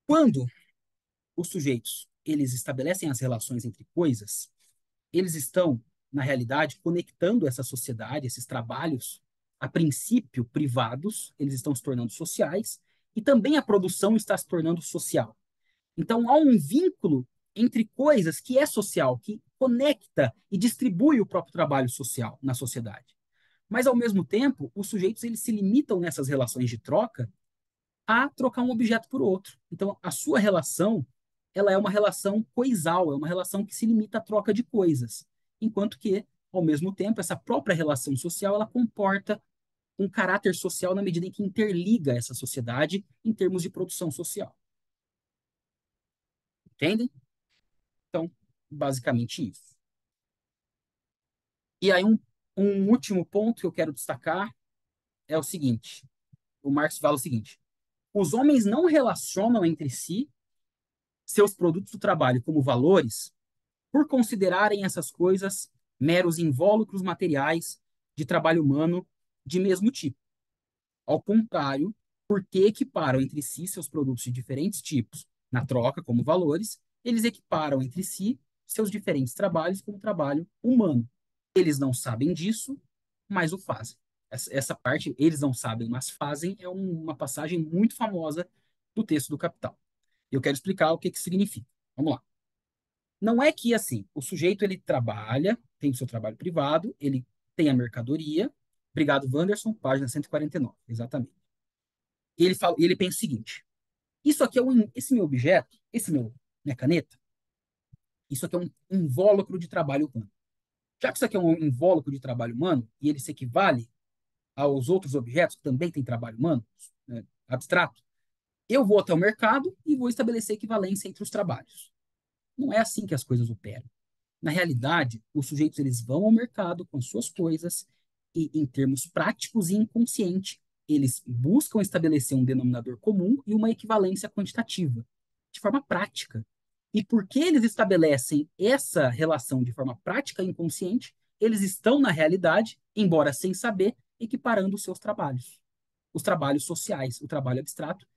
Quando os sujeitos eles estabelecem as relações entre coisas, eles estão, na realidade, conectando essa sociedade, esses trabalhos, a princípio privados, eles estão se tornando sociais, e também a produção está se tornando social. Então, há um vínculo entre coisas que é social, que conecta e distribui o próprio trabalho social na sociedade. Mas, ao mesmo tempo, os sujeitos eles se limitam nessas relações de troca a trocar um objeto por outro. Então, a sua relação, ela é uma relação coisal, é uma relação que se limita à troca de coisas, enquanto que, ao mesmo tempo, essa própria relação social, ela comporta um caráter social na medida em que interliga essa sociedade em termos de produção social. Entendem? Então, basicamente isso. E aí, um último ponto que eu quero destacar é o seguinte: o Marx fala o seguinte: os homens não relacionam entre si seus produtos do trabalho como valores por considerarem essas coisas meros invólucros materiais de trabalho humano de mesmo tipo. Ao contrário, porque equiparam entre si seus produtos de diferentes tipos na troca como valores, eles equiparam entre si seus diferentes trabalhos como trabalho humano. Eles não sabem disso, mas o fazem. Essa parte, eles não sabem, mas fazem, é uma passagem muito famosa do texto do Capital. Eu quero explicar o que significa. Vamos lá. Não é que assim, o sujeito ele trabalha, tem o seu trabalho privado, ele tem a mercadoria. Obrigado, Wanderson, página 149, exatamente. E ele pensa o seguinte: isso aqui esse meu objeto, minha caneta, isso aqui é um invólucro de trabalho humano. Já que isso aqui é um invólucro de trabalho humano e ele se equivale aos outros objetos que também têm trabalho humano, né, abstrato. Eu vou até o mercado e vou estabelecer equivalência entre os trabalhos. Não é assim que as coisas operam. Na realidade, os sujeitos eles vão ao mercado com suas coisas e, em termos práticos e inconsciente, eles buscam estabelecer um denominador comum e uma equivalência quantitativa, de forma prática. E porque eles estabelecem essa relação de forma prática e inconsciente, eles estão, na realidade, embora sem saber, equiparando os seus trabalhos. Os trabalhos sociais, o trabalho abstrato,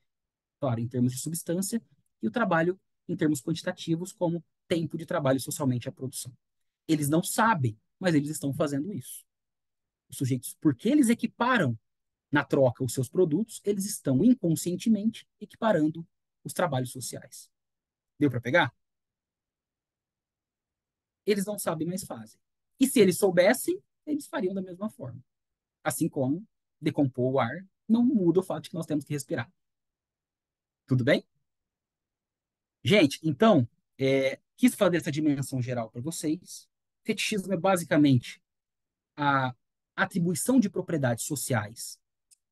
claro, em termos de substância, e o trabalho em termos quantitativos, como tempo de trabalho socialmente à produção. Eles não sabem, mas eles estão fazendo isso. Os sujeitos, porque eles equiparam na troca os seus produtos, eles estão inconscientemente equiparando os trabalhos sociais. Deu para pegar? Eles não sabem, mas fazem. E se eles soubessem, eles fariam da mesma forma. Assim como decompor o ar não muda o fato de que nós temos que respirar. Tudo bem? Gente, então, quis fazer essa dimensão geral para vocês. Fetichismo é basicamente a atribuição de propriedades sociais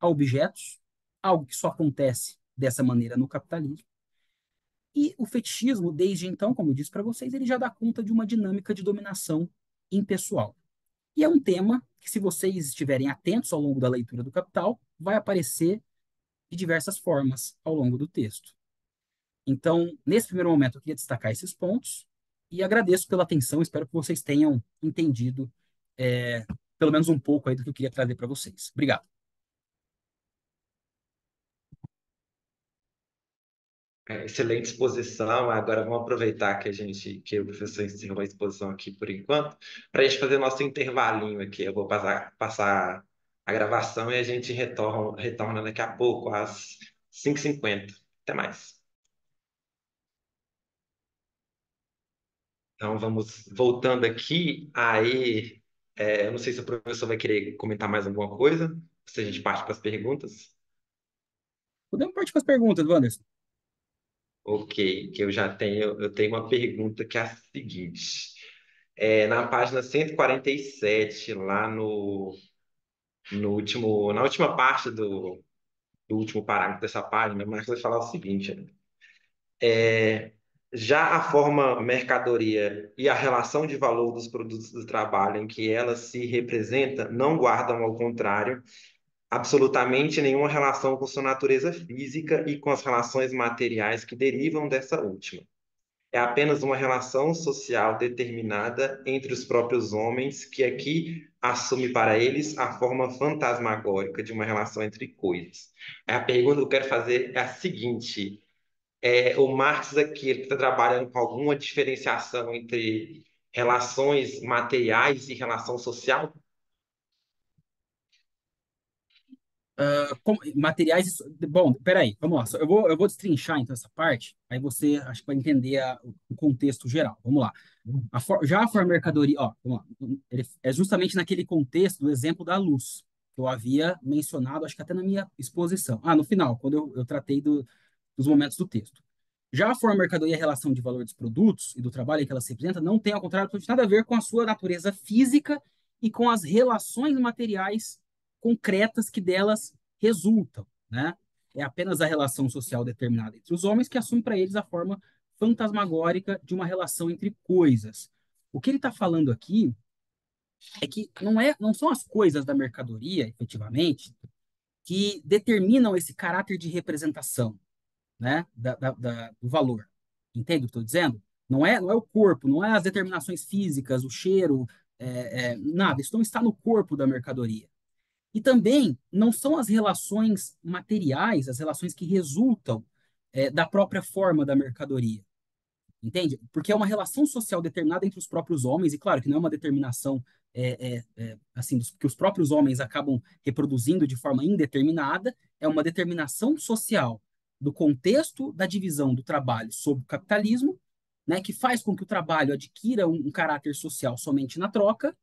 a objetos, algo que só acontece dessa maneira no capitalismo. E o fetichismo, desde então, como eu disse para vocês, ele já dá conta de uma dinâmica de dominação impessoal. E é um tema que, se vocês estiverem atentos ao longo da leitura do Capital, vai aparecer de diversas formas ao longo do texto. Então, nesse primeiro momento, eu queria destacar esses pontos e agradeço pela atenção. Espero que vocês tenham entendido pelo menos um pouco aí do que eu queria trazer para vocês. Obrigado. Excelente exposição. Agora vamos aproveitar que o professor encerrou a exposição aqui por enquanto, para a gente fazer nosso intervalinho aqui. Eu vou passar a gravação e a gente retorna daqui a pouco, às 5h50. Até mais. Então vamos voltando aqui. Aí, eu não sei se o professor vai querer comentar mais alguma coisa, se a gente parte para as perguntas. Podemos partir com as perguntas, Wanderson. Ok, que eu tenho uma pergunta que é a seguinte. Na página 147, lá na última parte do último parágrafo dessa página, o Marx vai falar o seguinte: já a forma mercadoria e a relação de valor dos produtos do trabalho em que ela se representa não guardam, ao contrário, absolutamente nenhuma relação com sua natureza física e com as relações materiais que derivam dessa última. É apenas uma relação social determinada entre os próprios homens que aqui assume para eles a forma fantasmagórica de uma relação entre coisas. A pergunta que eu quero fazer é a seguinte: o Marx aqui está trabalhando com alguma diferenciação entre relações materiais e relação social? Materiais. Bom, peraí, vamos lá. Eu vou destrinchar então essa parte, aí você acho que vai entender o contexto geral. Vamos lá. Já a forma mercadoria, ó, vamos lá. Ele é justamente naquele contexto do exemplo da luz, que eu havia mencionado, acho que até na minha exposição. No final, quando eu tratei dos momentos do texto. Já a forma mercadoria e a relação de valor dos produtos e do trabalho que ela se representa não tem, ao contrário, nada a ver com a sua natureza física e com as relações materiais concretas que delas resultam, né? É apenas a relação social determinada entre os homens que assume para eles a forma fantasmagórica de uma relação entre coisas. O que ele está falando aqui é que não são as coisas da mercadoria, efetivamente, que determinam esse caráter de representação, né, do valor. Entende o que estou dizendo? Não é o corpo, não é as determinações físicas, o cheiro, nada. Isso não está no corpo da mercadoria. E também não são as relações materiais, as relações que resultam da própria forma da mercadoria. Entende? Porque é uma relação social determinada entre os próprios homens, e claro que não é uma determinação assim, que os próprios homens acabam reproduzindo de forma indeterminada, é uma determinação social do contexto da divisão do trabalho sob o capitalismo, né, que faz com que o trabalho adquira um caráter social somente na troca,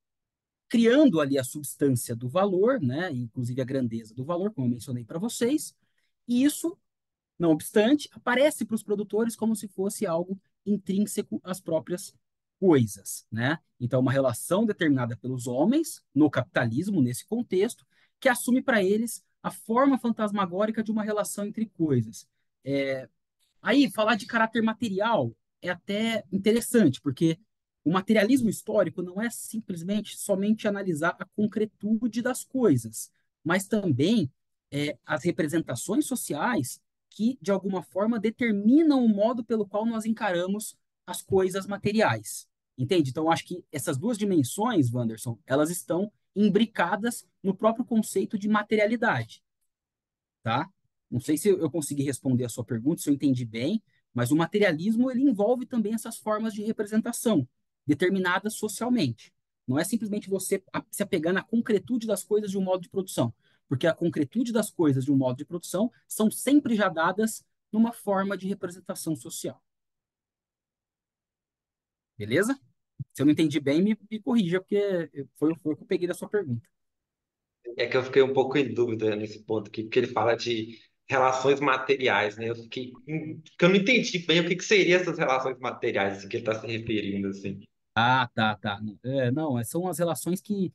criando ali a substância do valor, né, inclusive a grandeza do valor, como eu mencionei para vocês, e isso, não obstante, aparece para os produtores como se fosse algo intrínseco às próprias coisas, né? Então, uma relação determinada pelos homens no capitalismo, nesse contexto, que assume para eles a forma fantasmagórica de uma relação entre coisas. É, Aí, falar de caráter material é até interessante, porque o materialismo histórico não é simplesmente somente analisar a concretude das coisas, mas também as representações sociais que, de alguma forma, determinam o modo pelo qual nós encaramos as coisas materiais. Entende? Então, acho que essas duas dimensões, Wanderson, elas estão imbricadas no próprio conceito de materialidade, tá? Não sei se eu consegui responder a sua pergunta, se eu entendi bem, mas o materialismo ele envolve também essas formas de representação determinadas socialmente. Não é simplesmente você se apegar na concretude das coisas de um modo de produção, porque a concretude das coisas de um modo de produção são sempre já dadas numa forma de representação social. Beleza? Se eu não entendi bem, me corrija, porque foi o que eu peguei da sua pergunta. É que eu fiquei um pouco em dúvida nesse ponto aqui, porque ele fala de relações materiais, né? Porque eu não entendi bem o que que seriam essas relações materiais, assim, que ele está se referindo, assim. Ah, tá, tá. Não, são as relações que.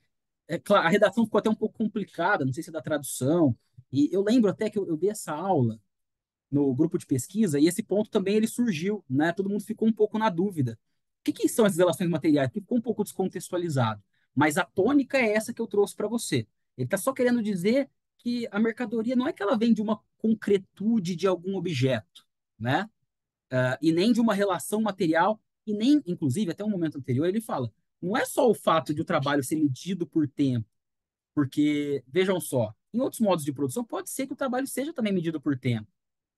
Claro, a redação ficou até um pouco complicada, não sei se é da tradução. E eu lembro até que eu dei essa aula no grupo de pesquisa e esse ponto também ele surgiu, né? Todo mundo ficou um pouco na dúvida. O que são essas relações materiais? Porque ficou um pouco descontextualizado. Mas a tônica é essa que eu trouxe para você. Ele está só querendo dizer que a mercadoria não é que ela vem de uma concretude de algum objeto, né? E nem de uma relação material, e nem, inclusive, até um momento anterior, ele fala, não é só o fato de o trabalho ser medido por tempo, porque, vejam só, em outros modos de produção, pode ser que o trabalho seja também medido por tempo.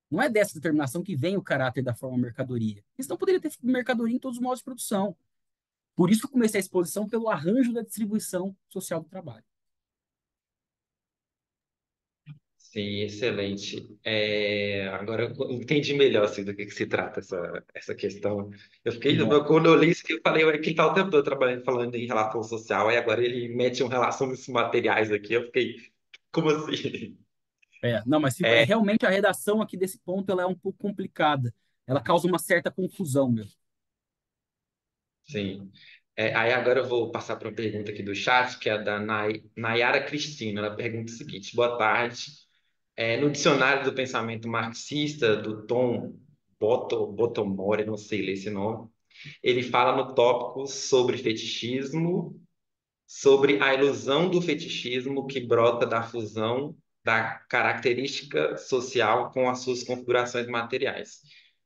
Não é dessa determinação que vem o caráter da forma mercadoria. Isso não poderia ter mercadoria em todos os modos de produção. Por isso que eu comecei a exposição pelo arranjo da distribuição social do trabalho. Sim, excelente. Agora eu entendi melhor assim, do que se trata essa questão. Que bom. Quando eu li isso que eu falei, ué, que ele está o tempo todo trabalhando, falando em relação social, aí agora ele mete um relações materiais aqui, eu fiquei, como assim? Não, mas É, realmente a redação aqui desse ponto ela é um pouco complicada. Ela causa uma certa confusão mesmo. sim. Aí agora eu vou passar para uma pergunta aqui do chat, que é da Nayara Cristina. Ela pergunta o seguinte: boa tarde. No dicionário do pensamento marxista, do Tom Bottomore, não sei ler esse nome, ele fala no tópico sobre fetichismo, sobre a ilusão do fetichismo que brota da fusão da característica social com as suas configurações materiais.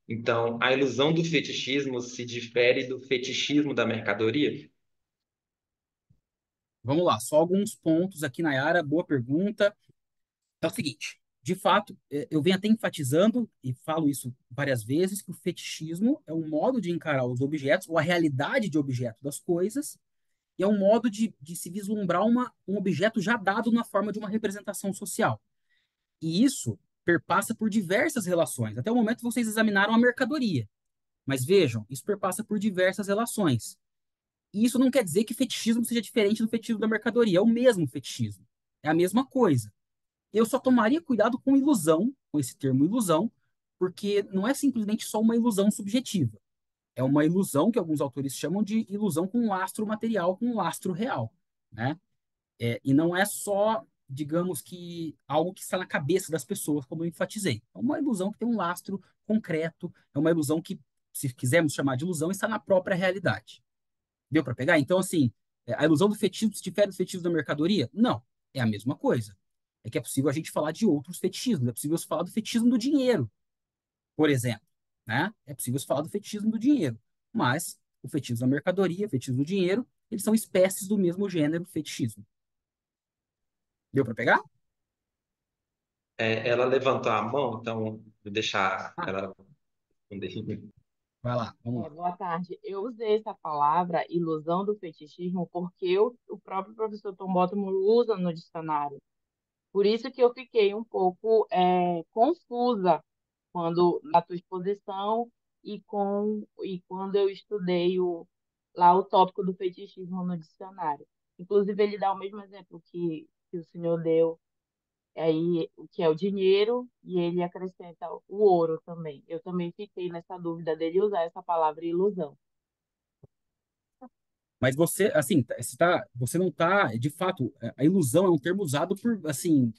Então, a ilusão do fetichismo se difere do fetichismo da mercadoria? Vamos lá, só alguns pontos aqui, Nayara, boa pergunta. É o seguinte, de fato, eu venho até enfatizando, e falo isso várias vezes, que o fetichismo é um modo de encarar os objetos, ou a realidade de objeto das coisas, e é um modo de se vislumbrar um objeto já dado na forma de uma representação social. E isso perpassa por diversas relações. Até o momento vocês examinaram a mercadoria, mas vejam, isso perpassa por diversas relações. E isso não quer dizer que fetichismo seja diferente do fetichismo da mercadoria, é o mesmo fetichismo, é a mesma coisa. Eu só tomaria cuidado com ilusão, com esse termo ilusão, porque não é simplesmente só uma ilusão subjetiva. É uma ilusão que alguns autores chamam de ilusão com lastro material, com lastro real, né? E não é só, digamos que, algo que está na cabeça das pessoas, como eu enfatizei. É uma ilusão que tem um lastro concreto, é uma ilusão que, se quisermos chamar de ilusão, está na própria realidade. Deu para pegar? Então, assim, a ilusão do fetichismo se difere do fetichismo da mercadoria? Não, é a mesma coisa. É que é possível a gente falar de outros fetichismos. É possível se falar do fetichismo do dinheiro, por exemplo. Né? É possível se falar do fetichismo do dinheiro. Mas o fetichismo da mercadoria, o fetichismo do dinheiro, eles são espécies do mesmo gênero fetichismo. Deu para pegar? Ela levantou a mão, então vou deixar Ah, ela responder. vai lá, vamos lá. Boa tarde. Eu usei essa palavra, ilusão do fetichismo, porque o próprio professor Tom Bottom usa no dicionário. Por isso que eu fiquei um pouco confusa quando na tua exposição e quando eu estudei lá o tópico do fetichismo no dicionário. Inclusive, ele dá o mesmo exemplo que o senhor deu aí, o que é o dinheiro, e ele acrescenta o ouro também. Eu também fiquei nessa dúvida dele usar essa palavra ilusão. Mas você, assim, você não está, de fato, a ilusão é um termo usado por, assim,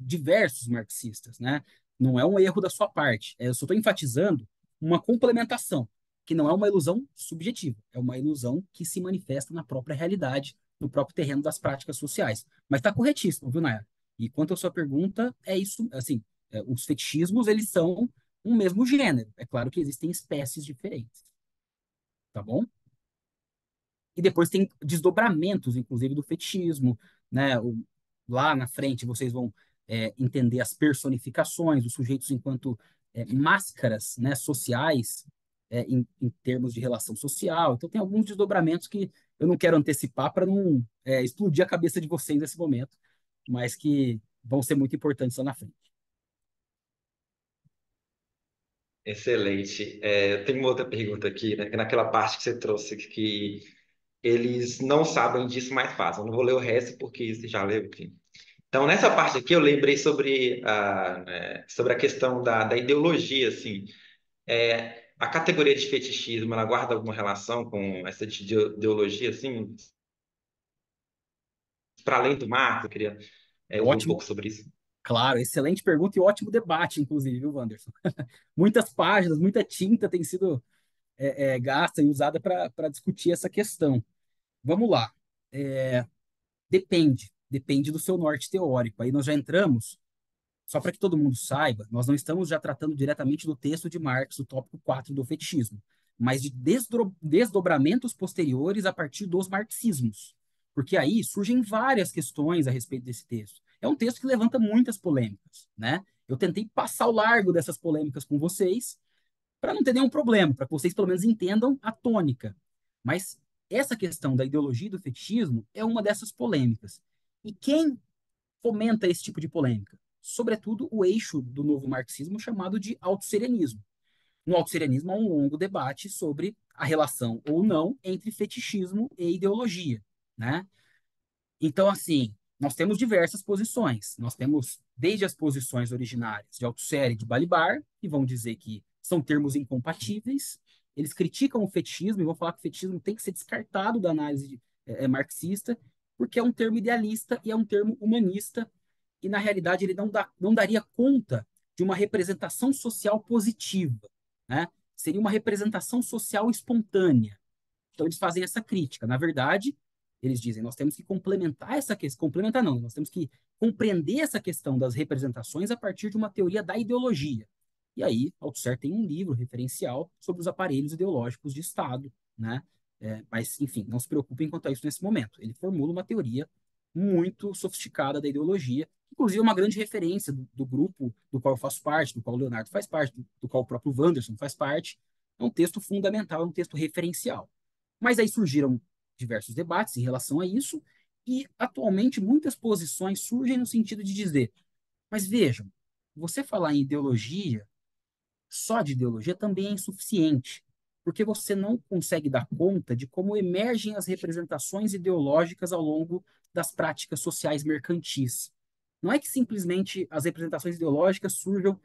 diversos marxistas, né? Não é um erro da sua parte. Eu só estou enfatizando uma complementação, que não é uma ilusão subjetiva, é uma ilusão que se manifesta na própria realidade, no próprio terreno das práticas sociais. Mas está corretíssimo, viu, Nayara? E quanto à sua pergunta, é isso, assim, os fetichismos, eles são um mesmo gênero. É claro que existem espécies diferentes, tá bom? E depois tem desdobramentos, inclusive, do fetichismo, né? Lá na frente vocês vão entender as personificações, os sujeitos enquanto máscaras, né, sociais, em termos de relação social. Então tem alguns desdobramentos que eu não quero antecipar para não explodir a cabeça de vocês nesse momento, mas que vão ser muito importantes lá na frente. Excelente. Eu tenho uma outra pergunta aqui, né? Naquela parte que você trouxe que eles não sabem disso, mas fazem. Eu não vou ler o resto porque você já leu, enfim. Então, nessa parte aqui, eu lembrei sobre a questão da ideologia, assim. A categoria de fetichismo, ela guarda alguma relação com essa ideologia, assim? Para além do Marx, eu queria ouvir um pouco Ótimo, sobre isso. claro, excelente pergunta e ótimo debate, inclusive, viu, Wanderson? Muitas páginas, muita tinta tem sido gasta e usada para discutir essa questão. Vamos lá. Depende do seu norte teórico. Aí nós já entramos, só para que todo mundo saiba, nós não estamos já tratando diretamente do texto de Marx, o tópico 4 do fetichismo, mas de desdobramentos posteriores a partir dos marxismos. Porque aí surgem várias questões a respeito desse texto. É um texto que levanta muitas polêmicas, né? Eu tentei passar ao largo dessas polêmicas com vocês, para não ter nenhum problema, para que vocês pelo menos entendam a tônica. Mas essa questão da ideologia do fetichismo é uma dessas polêmicas. E quem fomenta esse tipo de polêmica? Sobretudo o eixo do novo marxismo chamado de autosserianismo. No autosserianismo há um longo debate sobre a relação ou não entre fetichismo e ideologia, né? Então, assim, nós temos diversas posições. Nós temos desde as posições originárias de Althusser e de Balibar, que vão dizer que são termos incompatíveis. Eles criticam o fetichismo e vão falar que o fetichismo tem que ser descartado da análise marxista, porque é um termo idealista e é um termo humanista, e na realidade ele não daria conta de uma representação social positiva, né? Seria uma representação social espontânea. Então eles fazem essa crítica. Na verdade, eles dizem, nós temos que complementar essa questão, complementar não, nós temos que compreender essa questão das representações a partir de uma teoria da ideologia. E aí, Althusser tem um livro referencial sobre os aparelhos ideológicos de Estado, né? Mas, enfim, não se preocupem quanto a isso nesse momento. Ele formula uma teoria muito sofisticada da ideologia, inclusive uma grande referência do grupo do qual eu faço parte, do qual o Leonardo faz parte, do qual o próprio Wanderson faz parte. É um texto fundamental, é um texto referencial. Mas aí surgiram diversos debates em relação a isso, e atualmente muitas posições surgem no sentido de dizer: mas vejam, você falar em ideologia, só de ideologia, também é insuficiente, porque você não consegue dar conta de como emergem as representações ideológicas ao longo das práticas sociais mercantis. Não é que simplesmente as representações ideológicas surjam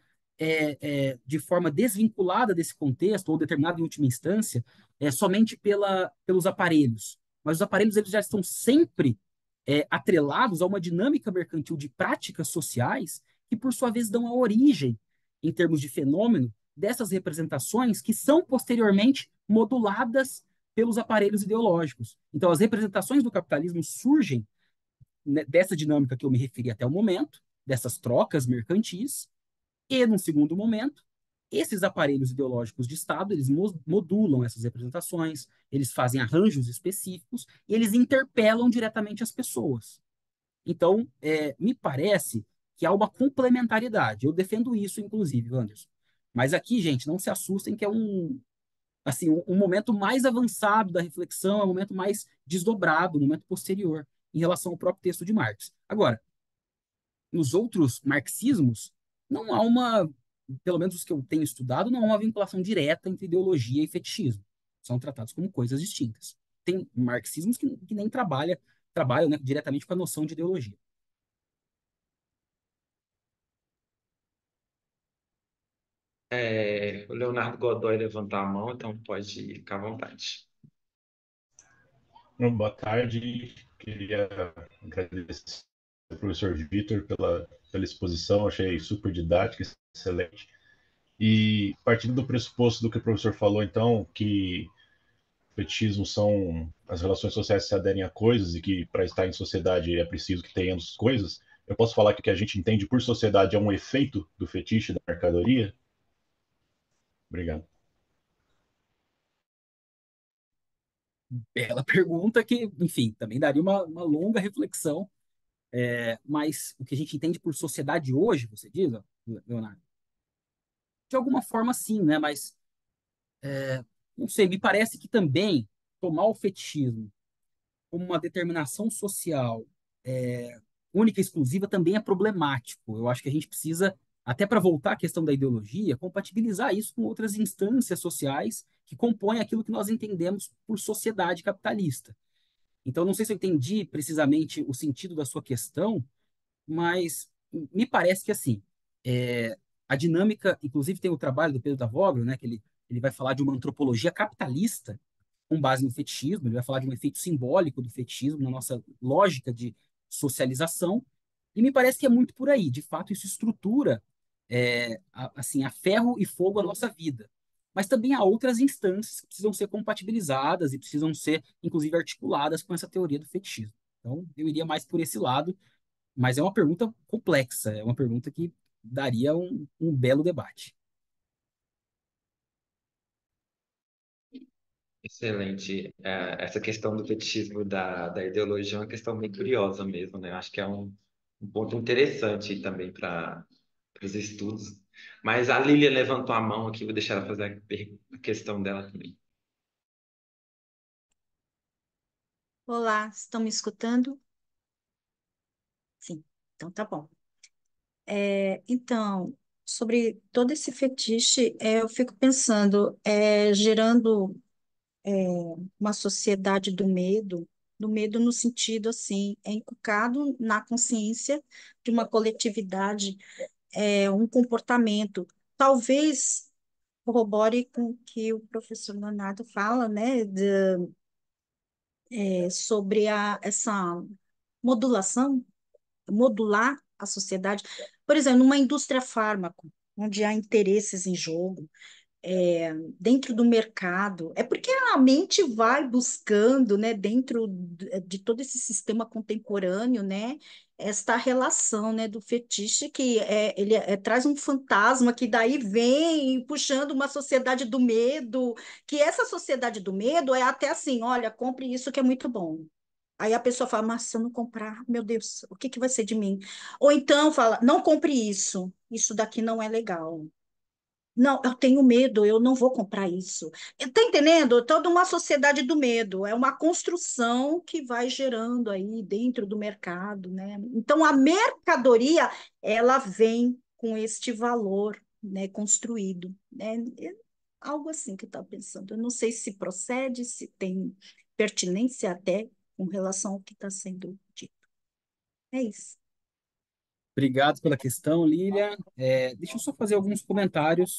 de forma desvinculada desse contexto, ou determinada em última instância, somente pelos aparelhos. Mas os aparelhos eles já estão sempre atrelados a uma dinâmica mercantil de práticas sociais que, por sua vez, dão a origem, em termos de fenômeno, dessas representações que são posteriormente moduladas pelos aparelhos ideológicos. Então, as representações do capitalismo surgem dessa dinâmica que eu me referi até o momento, dessas trocas mercantis, e, num segundo momento, esses aparelhos ideológicos de Estado, eles modulam essas representações, eles fazem arranjos específicos e eles interpelam diretamente as pessoas. Então, me parece que há uma complementariedade. Eu defendo isso, inclusive, Anderson. Mas aqui, gente, não se assustem que é um momento mais avançado da reflexão, é um momento mais desdobrado, um momento posterior em relação ao próprio texto de Marx. Agora, nos outros marxismos, não há pelo menos os que eu tenho estudado, não há uma vinculação direta entre ideologia e fetichismo. São tratados como coisas distintas. Tem marxismos que nem trabalham, né, diretamente com a noção de ideologia. O Leonardo Godoy levantou a mão, então pode ficar à vontade. Boa tarde, queria agradecer professor Vitor pela exposição, achei super didática, excelente. E partindo do pressuposto do que o professor falou, então, que fetichismo são as relações sociais que se aderem a coisas e que para estar em sociedade é preciso que tenhamos coisas, eu posso falar que o que a gente entende por sociedade é um efeito do fetiche da mercadoria? Obrigado. Bela pergunta que, enfim, também daria uma longa reflexão. Mas o que a gente entende por sociedade hoje, você diz, ó, Leonardo? De alguma forma, sim, né? Mas, não sei, me parece que também tomar o fetichismo como uma determinação social única e exclusiva também é problemático. Eu acho que a gente precisa, até para voltar à questão da ideologia, compatibilizar isso com outras instâncias sociais que compõem aquilo que nós entendemos por sociedade capitalista. Então, não sei se eu entendi precisamente o sentido da sua questão, mas me parece que assim, é, a dinâmica, inclusive tem o trabalho do Pedro Davoglu, né, que ele vai falar de uma antropologia capitalista com base no fetichismo, ele vai falar de um efeito simbólico do fetichismo na nossa lógica de socialização, e me parece que é muito por aí. De fato, isso estrutura assim, a ferro e fogo a nossa vida. Mas também há outras instâncias que precisam ser compatibilizadas e precisam ser, inclusive, articuladas com essa teoria do fetichismo. Então, eu iria mais por esse lado, mas é uma pergunta complexa, é uma pergunta que daria um belo debate. Excelente. Essa questão do fetichismo da ideologia é uma questão bem curiosa mesmo, né? Eu acho que é um ponto interessante também para os estudos. Mas a Lília levantou a mão aqui, vou deixar ela fazer a questão dela também. Olá, estão me escutando? Sim, então tá bom. Então, sobre todo esse fetiche, eu fico pensando, gerando uma sociedade do medo no sentido assim, é inculcado na consciência de uma coletividade, um comportamento, talvez corrobore com o que o professor Leonardo fala, né, sobre essa modulação, modular a sociedade. Por exemplo, numa indústria fármaco, onde há interesses em jogo, dentro do mercado, é porque a mente vai buscando, né, dentro de todo esse sistema contemporâneo, né, esta relação, né, do fetiche que ele traz um fantasma que daí vem puxando uma sociedade do medo, que essa sociedade do medo é até assim, olha, compre isso que é muito bom. Aí a pessoa fala, mas se eu não comprar, meu Deus, o que que vai ser de mim? Ou então fala, não compre isso daqui não é legal. Não, eu tenho medo, eu não vou comprar isso. Está entendendo? Toda uma sociedade do medo, é uma construção que vai gerando aí dentro do mercado, né? Então, a mercadoria, ela vem com este valor, né, construído, né? É algo assim que eu estava pensando. Eu não sei se procede, se tem pertinência até com relação ao que está sendo dito. É isso. Obrigado pela questão, Lília. Deixa eu só fazer alguns comentários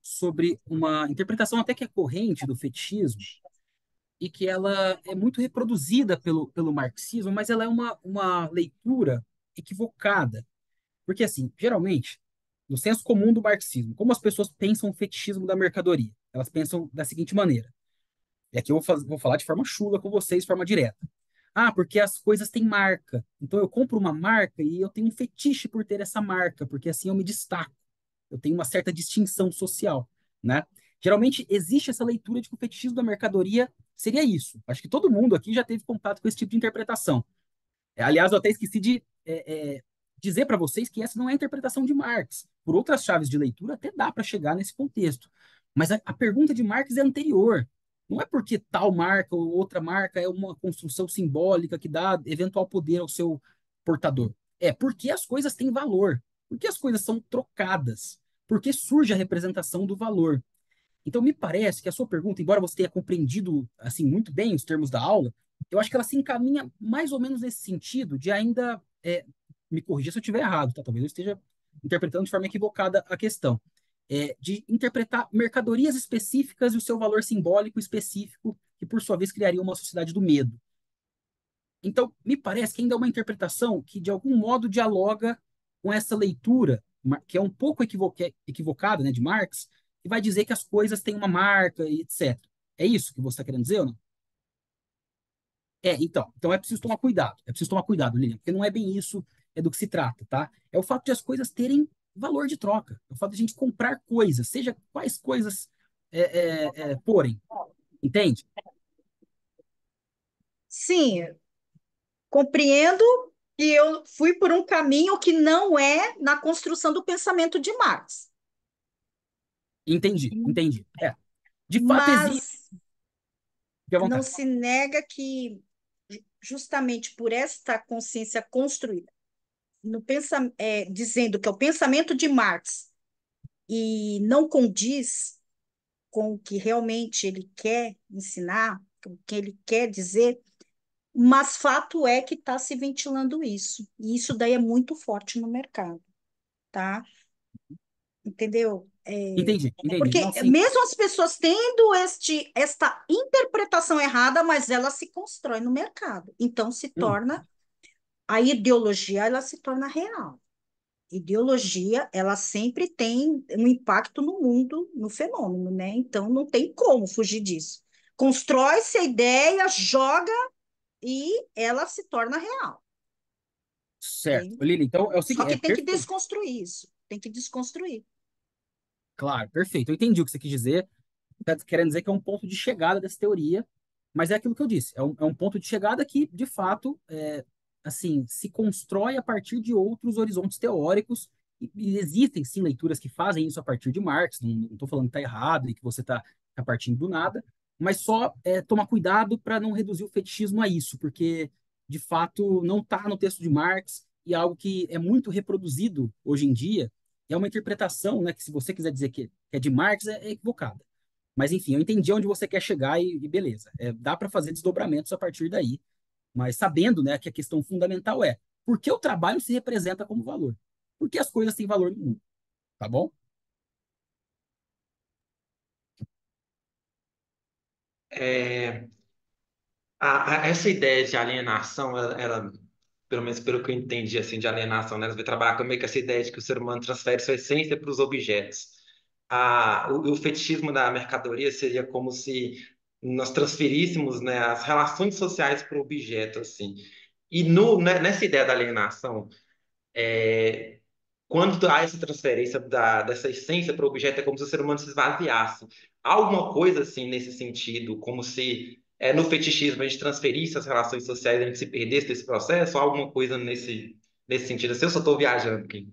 sobre uma interpretação até que é corrente do fetichismo e que ela é muito reproduzida pelo marxismo, mas ela é uma leitura equivocada. Porque, assim, geralmente, no senso comum do marxismo, como as pessoas pensam o fetichismo da mercadoria? Elas pensam da seguinte maneira, e aqui eu vou falar de forma chula com vocês, de forma direta. Ah, porque as coisas têm marca. Então eu compro uma marca e eu tenho um fetiche por ter essa marca, porque assim eu me destaco. Eu tenho uma certa distinção social, né? Geralmente existe essa leitura de que o fetichismo da mercadoria seria isso. Acho que todo mundo aqui já teve contato com esse tipo de interpretação. Aliás, eu até esqueci de dizer para vocês que essa não é a interpretação de Marx. Por outras chaves de leitura, até dá para chegar nesse contexto. Mas a pergunta de Marx é anterior. Não é porque tal marca ou outra marca é uma construção simbólica que dá eventual poder ao seu portador. É porque as coisas têm valor. Porque as coisas são trocadas. Porque surge a representação do valor. Então, me parece que a sua pergunta, embora você tenha compreendido assim muito bem os termos da aula, eu acho que ela se encaminha mais ou menos nesse sentido de ainda me corrigir se eu estiver errado, tá? Talvez eu esteja interpretando de forma equivocada a questão. De interpretar mercadorias específicas e o seu valor simbólico específico, que por sua vez criaria uma sociedade do medo. Então, me parece que ainda é uma interpretação que, de algum modo, dialoga com essa leitura, que é um pouco equivocada, né, de Marx, que vai dizer que as coisas têm uma marca e etc. É isso que você está querendo dizer ou não? Então é preciso tomar cuidado. É preciso tomar cuidado, Lilian, porque não é bem isso do que se trata, tá? É o fato de as coisas terem valor de troca. É o fato de a gente comprar coisas, seja quais coisas porem, entende? Sim, compreendo que eu fui por um caminho que não é na construção do pensamento de Marx. Entendi. De fato existe, Mas fique à não vontade. se nega que, justamente por esta consciência construída, dizendo que é o pensamento de Marx e não condiz com o que realmente ele quer ensinar, com o que ele quer dizer, mas fato é que está se ventilando isso, e isso daí é muito forte no mercado, tá? Entendeu? Entendi. Não, Porque sim. mesmo as pessoas tendo esta interpretação errada, mas ela se constrói no mercado. Então se Hum, torna, a ideologia ela se torna real. Ideologia, ela sempre tem um impacto no mundo, no fenômeno, né? Então não tem como fugir disso. Constrói-se a ideia, joga e ela se torna real, certo. entende? Lili, então é o Só seguinte, que tem que perfeito. desconstruir isso, tem que desconstruir. Claro, perfeito. Eu entendi o que você quis dizer. Está querendo dizer que é um ponto de chegada dessa teoria, mas é aquilo que eu disse, é um ponto de chegada que, de fato, assim, se constrói a partir de outros horizontes teóricos, e existem, sim, leituras que fazem isso a partir de Marx, não estou falando que está errado e que você está partindo do nada, mas só tomar cuidado para não reduzir o fetichismo a isso, porque, de fato, não está no texto de Marx, e é algo que é muito reproduzido hoje em dia, é uma interpretação, né, que se você quiser dizer que é de Marx, é equivocada. Mas, enfim, eu entendi onde você quer chegar e beleza. Dá para fazer desdobramentos a partir daí, mas sabendo, né, que a questão fundamental é por que o trabalho se representa como valor? Por que as coisas têm valor no mundo? Tá bom? É, essa ideia de alienação, ela, pelo menos pelo que eu entendi assim, de alienação, né, ela vai trabalhar com meio que essa ideia de que o ser humano transfere sua essência para os objetos. O fetichismo da mercadoria seria como se nós transferíssemos, né, as relações sociais para o objeto, assim. E nessa ideia da alienação, é, quando há essa transferência dessa essência para o objeto, é como se o ser humano se esvaziasse. Há alguma coisa assim nesse sentido, como se no fetichismo a gente transferisse as relações sociais, a gente se perdesse desse processo, ou alguma coisa nesse sentido. Assim, eu só estou viajando aqui.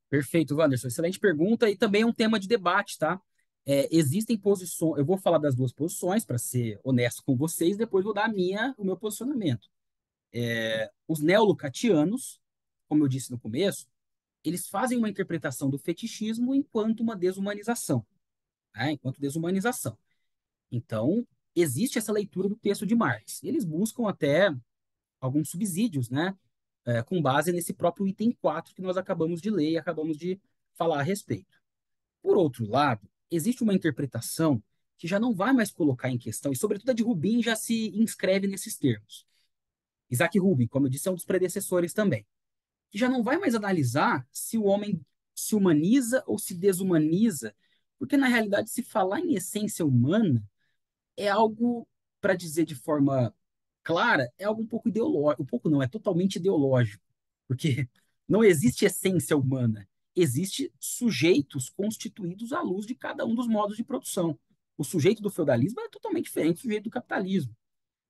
Perfeito, Wanderson. Excelente pergunta e também é um tema de debate, tá? Existem posições, eu vou falar das duas posições para ser honesto com vocês, depois vou dar o meu posicionamento. Os neolucatianos, como eu disse no começo, eles fazem uma interpretação do fetichismo enquanto uma desumanização, né? Enquanto desumanização. Então, existe essa leitura do texto de Marx. Eles buscam até alguns subsídios, né? Com base nesse próprio item 4 que nós acabamos de ler e acabamos de falar a respeito. Por outro lado, existe uma interpretação que já não vai mais colocar em questão, e sobretudo a de Rubin já se inscreve nesses termos. Isaac Rubin, como eu disse, é um dos predecessores também, que já não vai mais analisar se o homem se humaniza ou se desumaniza, porque na realidade, se falar em essência humana, é algo, para dizer de forma clara, é algo um pouco ideológico. Um pouco não, é totalmente ideológico. Porque não existe essência humana. Existe sujeitos constituídos à luz de cada um dos modos de produção. O sujeito do feudalismo é totalmente diferente do sujeito do capitalismo.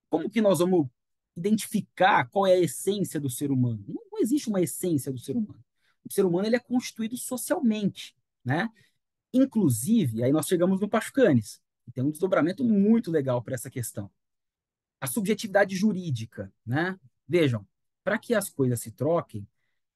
Como que nós vamos identificar qual é a essência do ser humano? Não existe uma essência do ser humano. O ser humano ele é constituído socialmente, né? Inclusive, aí nós chegamos no Pascanes, que tem um desdobramento muito legal para essa questão. A subjetividade jurídica, né? Vejam, para que as coisas se troquem,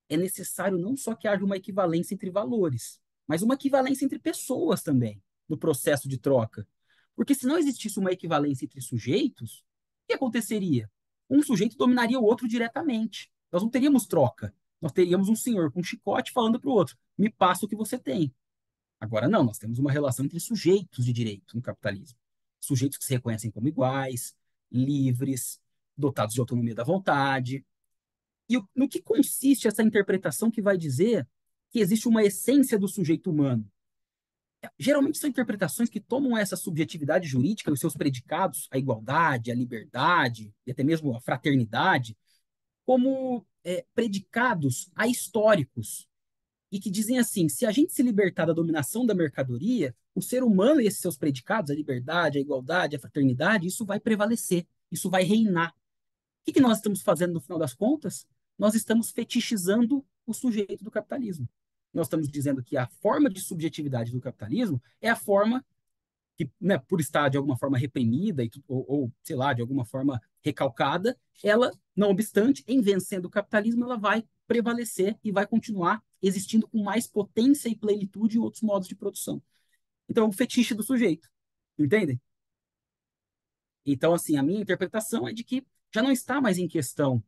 é necessário não só que haja uma equivalência entre valores, mas uma equivalência entre pessoas também, no processo de troca. Porque se não existisse uma equivalência entre sujeitos, o que aconteceria? Um sujeito dominaria o outro diretamente. Nós não teríamos troca. Nós teríamos um senhor com um chicote falando para o outro: me passa o que você tem. Agora não, nós temos uma relação entre sujeitos de direito no capitalismo. Sujeitos que se reconhecem como iguais, livres, dotados de autonomia da vontade. E no que consiste essa interpretação que vai dizer que existe uma essência do sujeito humano? Geralmente são interpretações que tomam essa subjetividade jurídica e os seus predicados, a igualdade, a liberdade e até mesmo a fraternidade, como predicados ahistóricos e que dizem assim: se a gente se libertar da dominação da mercadoria, o ser humano e esses seus predicados, a liberdade, a igualdade, a fraternidade, isso vai prevalecer, isso vai reinar. O que nós estamos fazendo no final das contas? Nós estamos fetichizando o sujeito do capitalismo. Nós estamos dizendo que a forma de subjetividade do capitalismo é a forma que, né, por estar de alguma forma reprimida ou, sei lá, de alguma forma recalcada, ela, não obstante, em vencendo o capitalismo, ela vai prevalecer e vai continuar existindo com mais potência e plenitude em outros modos de produção. Então, é um fetiche do sujeito, entendem? Então, assim, a minha interpretação é de que já não está mais em questão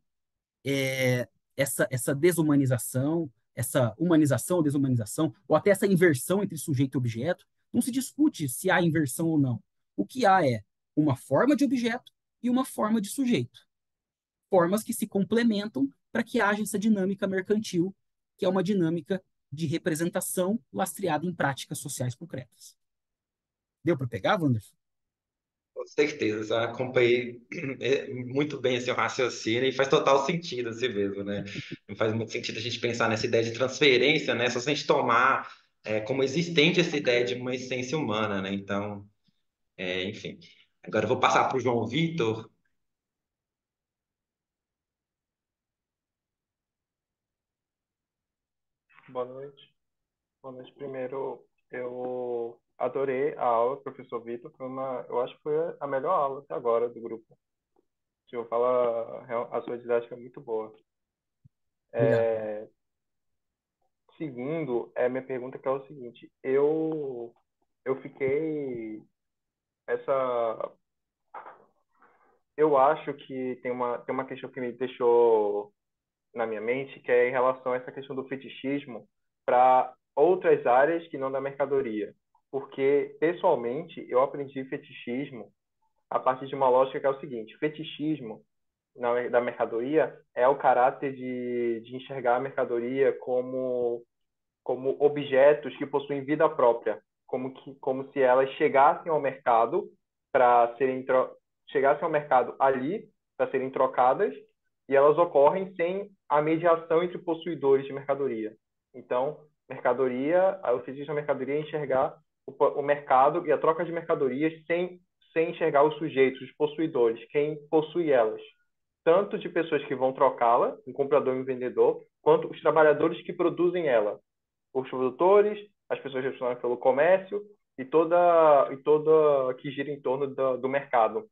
essa desumanização, essa humanização ou desumanização, ou até essa inversão entre sujeito e objeto. Não se discute se há inversão ou não. O que há é uma forma de objeto e uma forma de sujeito. Formas que se complementam para que haja essa dinâmica mercantil, que é uma dinâmica de representação lastreada em práticas sociais concretas. Deu para pegar, Wanderson? Com certeza, eu acompanhei muito bem esse raciocínio e faz total sentido assim mesmo, né? Não faz muito sentido a gente pensar nessa ideia de transferência, né? Só se a gente tomar como existente essa ideia de uma essência humana, né? Então, enfim. Agora eu vou passar para o João Vitor. Boa noite. Boa noite. Primeiro, eu adorei a aula, professor Vitor. Eu acho que foi a melhor aula até agora do grupo. O senhor fala, a sua didática é muito boa. Obrigado. Segundo, minha pergunta que é o seguinte: eu fiquei essa, eu acho que tem uma questão que me deixou na minha mente, que é em relação a essa questão do fetichismo para outras áreas que não da mercadoria. Porque, pessoalmente, eu aprendi fetichismo a partir de uma lógica que é o seguinte: fetichismo da mercadoria é o caráter de enxergar a mercadoria como objetos que possuem vida própria, como se elas chegassem ao mercado para serem chegassem ao mercado ali para serem trocadas, e elas ocorrem sem a mediação entre possuidores de mercadoria. Então, o fetichismo da mercadoria é enxergar o mercado e a troca de mercadorias sem enxergar os sujeitos, os possuidores, quem possui elas. Tanto de pessoas que vão trocá-la, um comprador e um vendedor, quanto os trabalhadores que produzem ela, os produtores, as pessoas responsáveis pelo comércio e toda que gira em torno do mercado.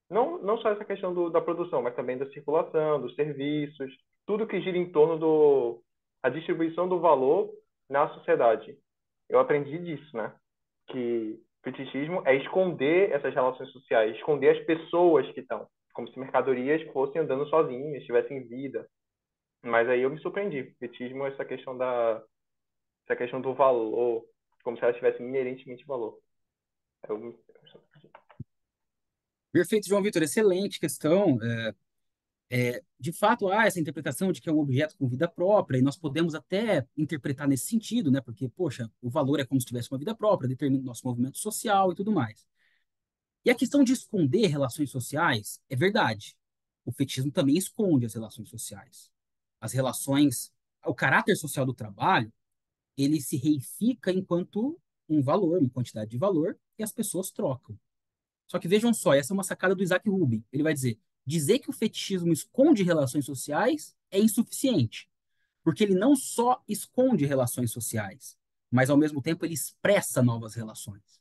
Não só essa questão da produção, mas também da circulação, dos serviços, tudo que gira em torno da distribuição do valor na sociedade. Eu aprendi disso, né? Que fetichismo é esconder essas relações sociais, esconder as pessoas que estão, como se mercadorias fossem andando sozinhas, tivessem vida. Mas aí eu me surpreendi. Fetichismo é essa questão do valor, como se ela tivesse inerentemente valor. Eu, Perfeito, João Vitor, excelente questão. De fato, há essa interpretação de que é um objeto com vida própria, e nós podemos até interpretar nesse sentido, né? Porque, poxa, o valor é como se tivesse uma vida própria, determina o nosso movimento social e tudo mais. E a questão de esconder relações sociais é verdade. O fetichismo também esconde as relações sociais. As relações, o caráter social do trabalho, ele se reifica enquanto um valor, uma quantidade de valor, e as pessoas trocam. Só que vejam só, essa é uma sacada do Isaac Rubin. Ele vai dizer que o fetichismo esconde relações sociais é insuficiente, porque ele não só esconde relações sociais, mas ao mesmo tempo ele expressa novas relações.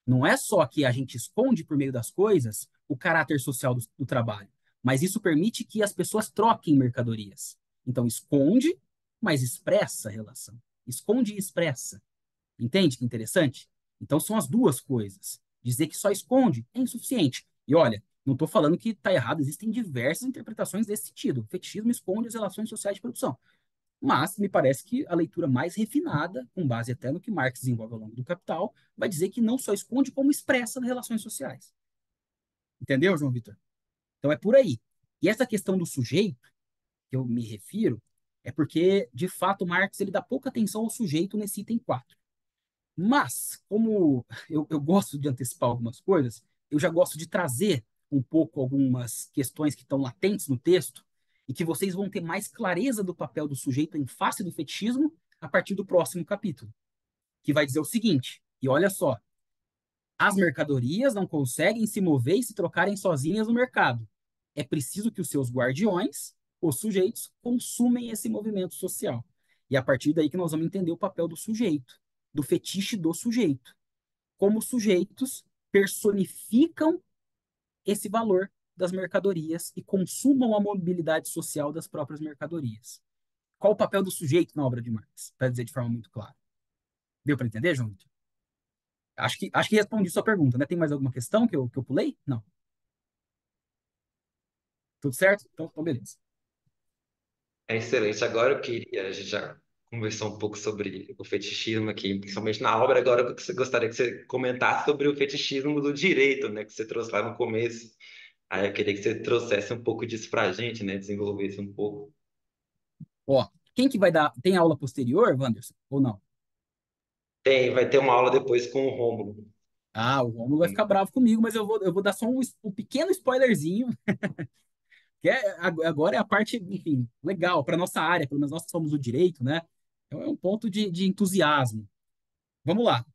Não é só que a gente esconde por meio das coisas o caráter social do trabalho, mas isso permite que as pessoas troquem mercadorias. Então, esconde, mas expressa a relação. Esconde e expressa. Entende que interessante? Então, são as duas coisas. Dizer que só esconde é insuficiente. E olha, não estou falando que está errado, existem diversas interpretações desse sentido. O fetichismo esconde as relações sociais de produção. Mas me parece que a leitura mais refinada, com base até no que Marx desenvolve ao longo do Capital, vai dizer que não só esconde, como expressa as relações sociais. Entendeu, João Vitor? Então é por aí. E essa questão do sujeito, que eu me refiro, é porque, de fato, Marx ele dá pouca atenção ao sujeito nesse item 4. Mas, como eu gosto de antecipar algumas coisas, eu já gosto de trazer um pouco algumas questões que estão latentes no texto e que vocês vão ter mais clareza do papel do sujeito em face do fetichismo a partir do próximo capítulo, que vai dizer o seguinte, e olha só, as mercadorias não conseguem se mover e se trocarem sozinhas no mercado. É preciso que os seus guardiões, os sujeitos, consumem esse movimento social. E é a partir daí que nós vamos entender o papel do sujeito, do fetiche do sujeito. Como os sujeitos personificam esse valor das mercadorias e consumam a mobilidade social das próprias mercadorias. Qual o papel do sujeito na obra de Marx? Para dizer de forma muito clara. Deu para entender, João? Acho que respondi sua pergunta, né? Tem mais alguma questão que eu pulei? Não. Tudo certo? Então beleza. É excelente. Agora eu queria, a gente já conversou um pouco sobre o fetichismo aqui, principalmente na obra. Agora eu gostaria que você comentasse sobre o fetichismo do direito, né, que você trouxe lá no começo. Aí eu queria que você trouxesse um pouco disso pra gente, né, desenvolvesse um pouco. Ó, quem que vai dar? Tem aula posterior, Wanderson? Ou não? Vai ter uma aula depois com o Rômulo. Ah, o Romulo vai ficar bravo comigo, mas eu vou dar só um pequeno spoilerzinho, que agora é a parte, enfim, legal para nossa área, pelo menos nós que somos do direito, né? Então é um ponto de entusiasmo. Vamos lá.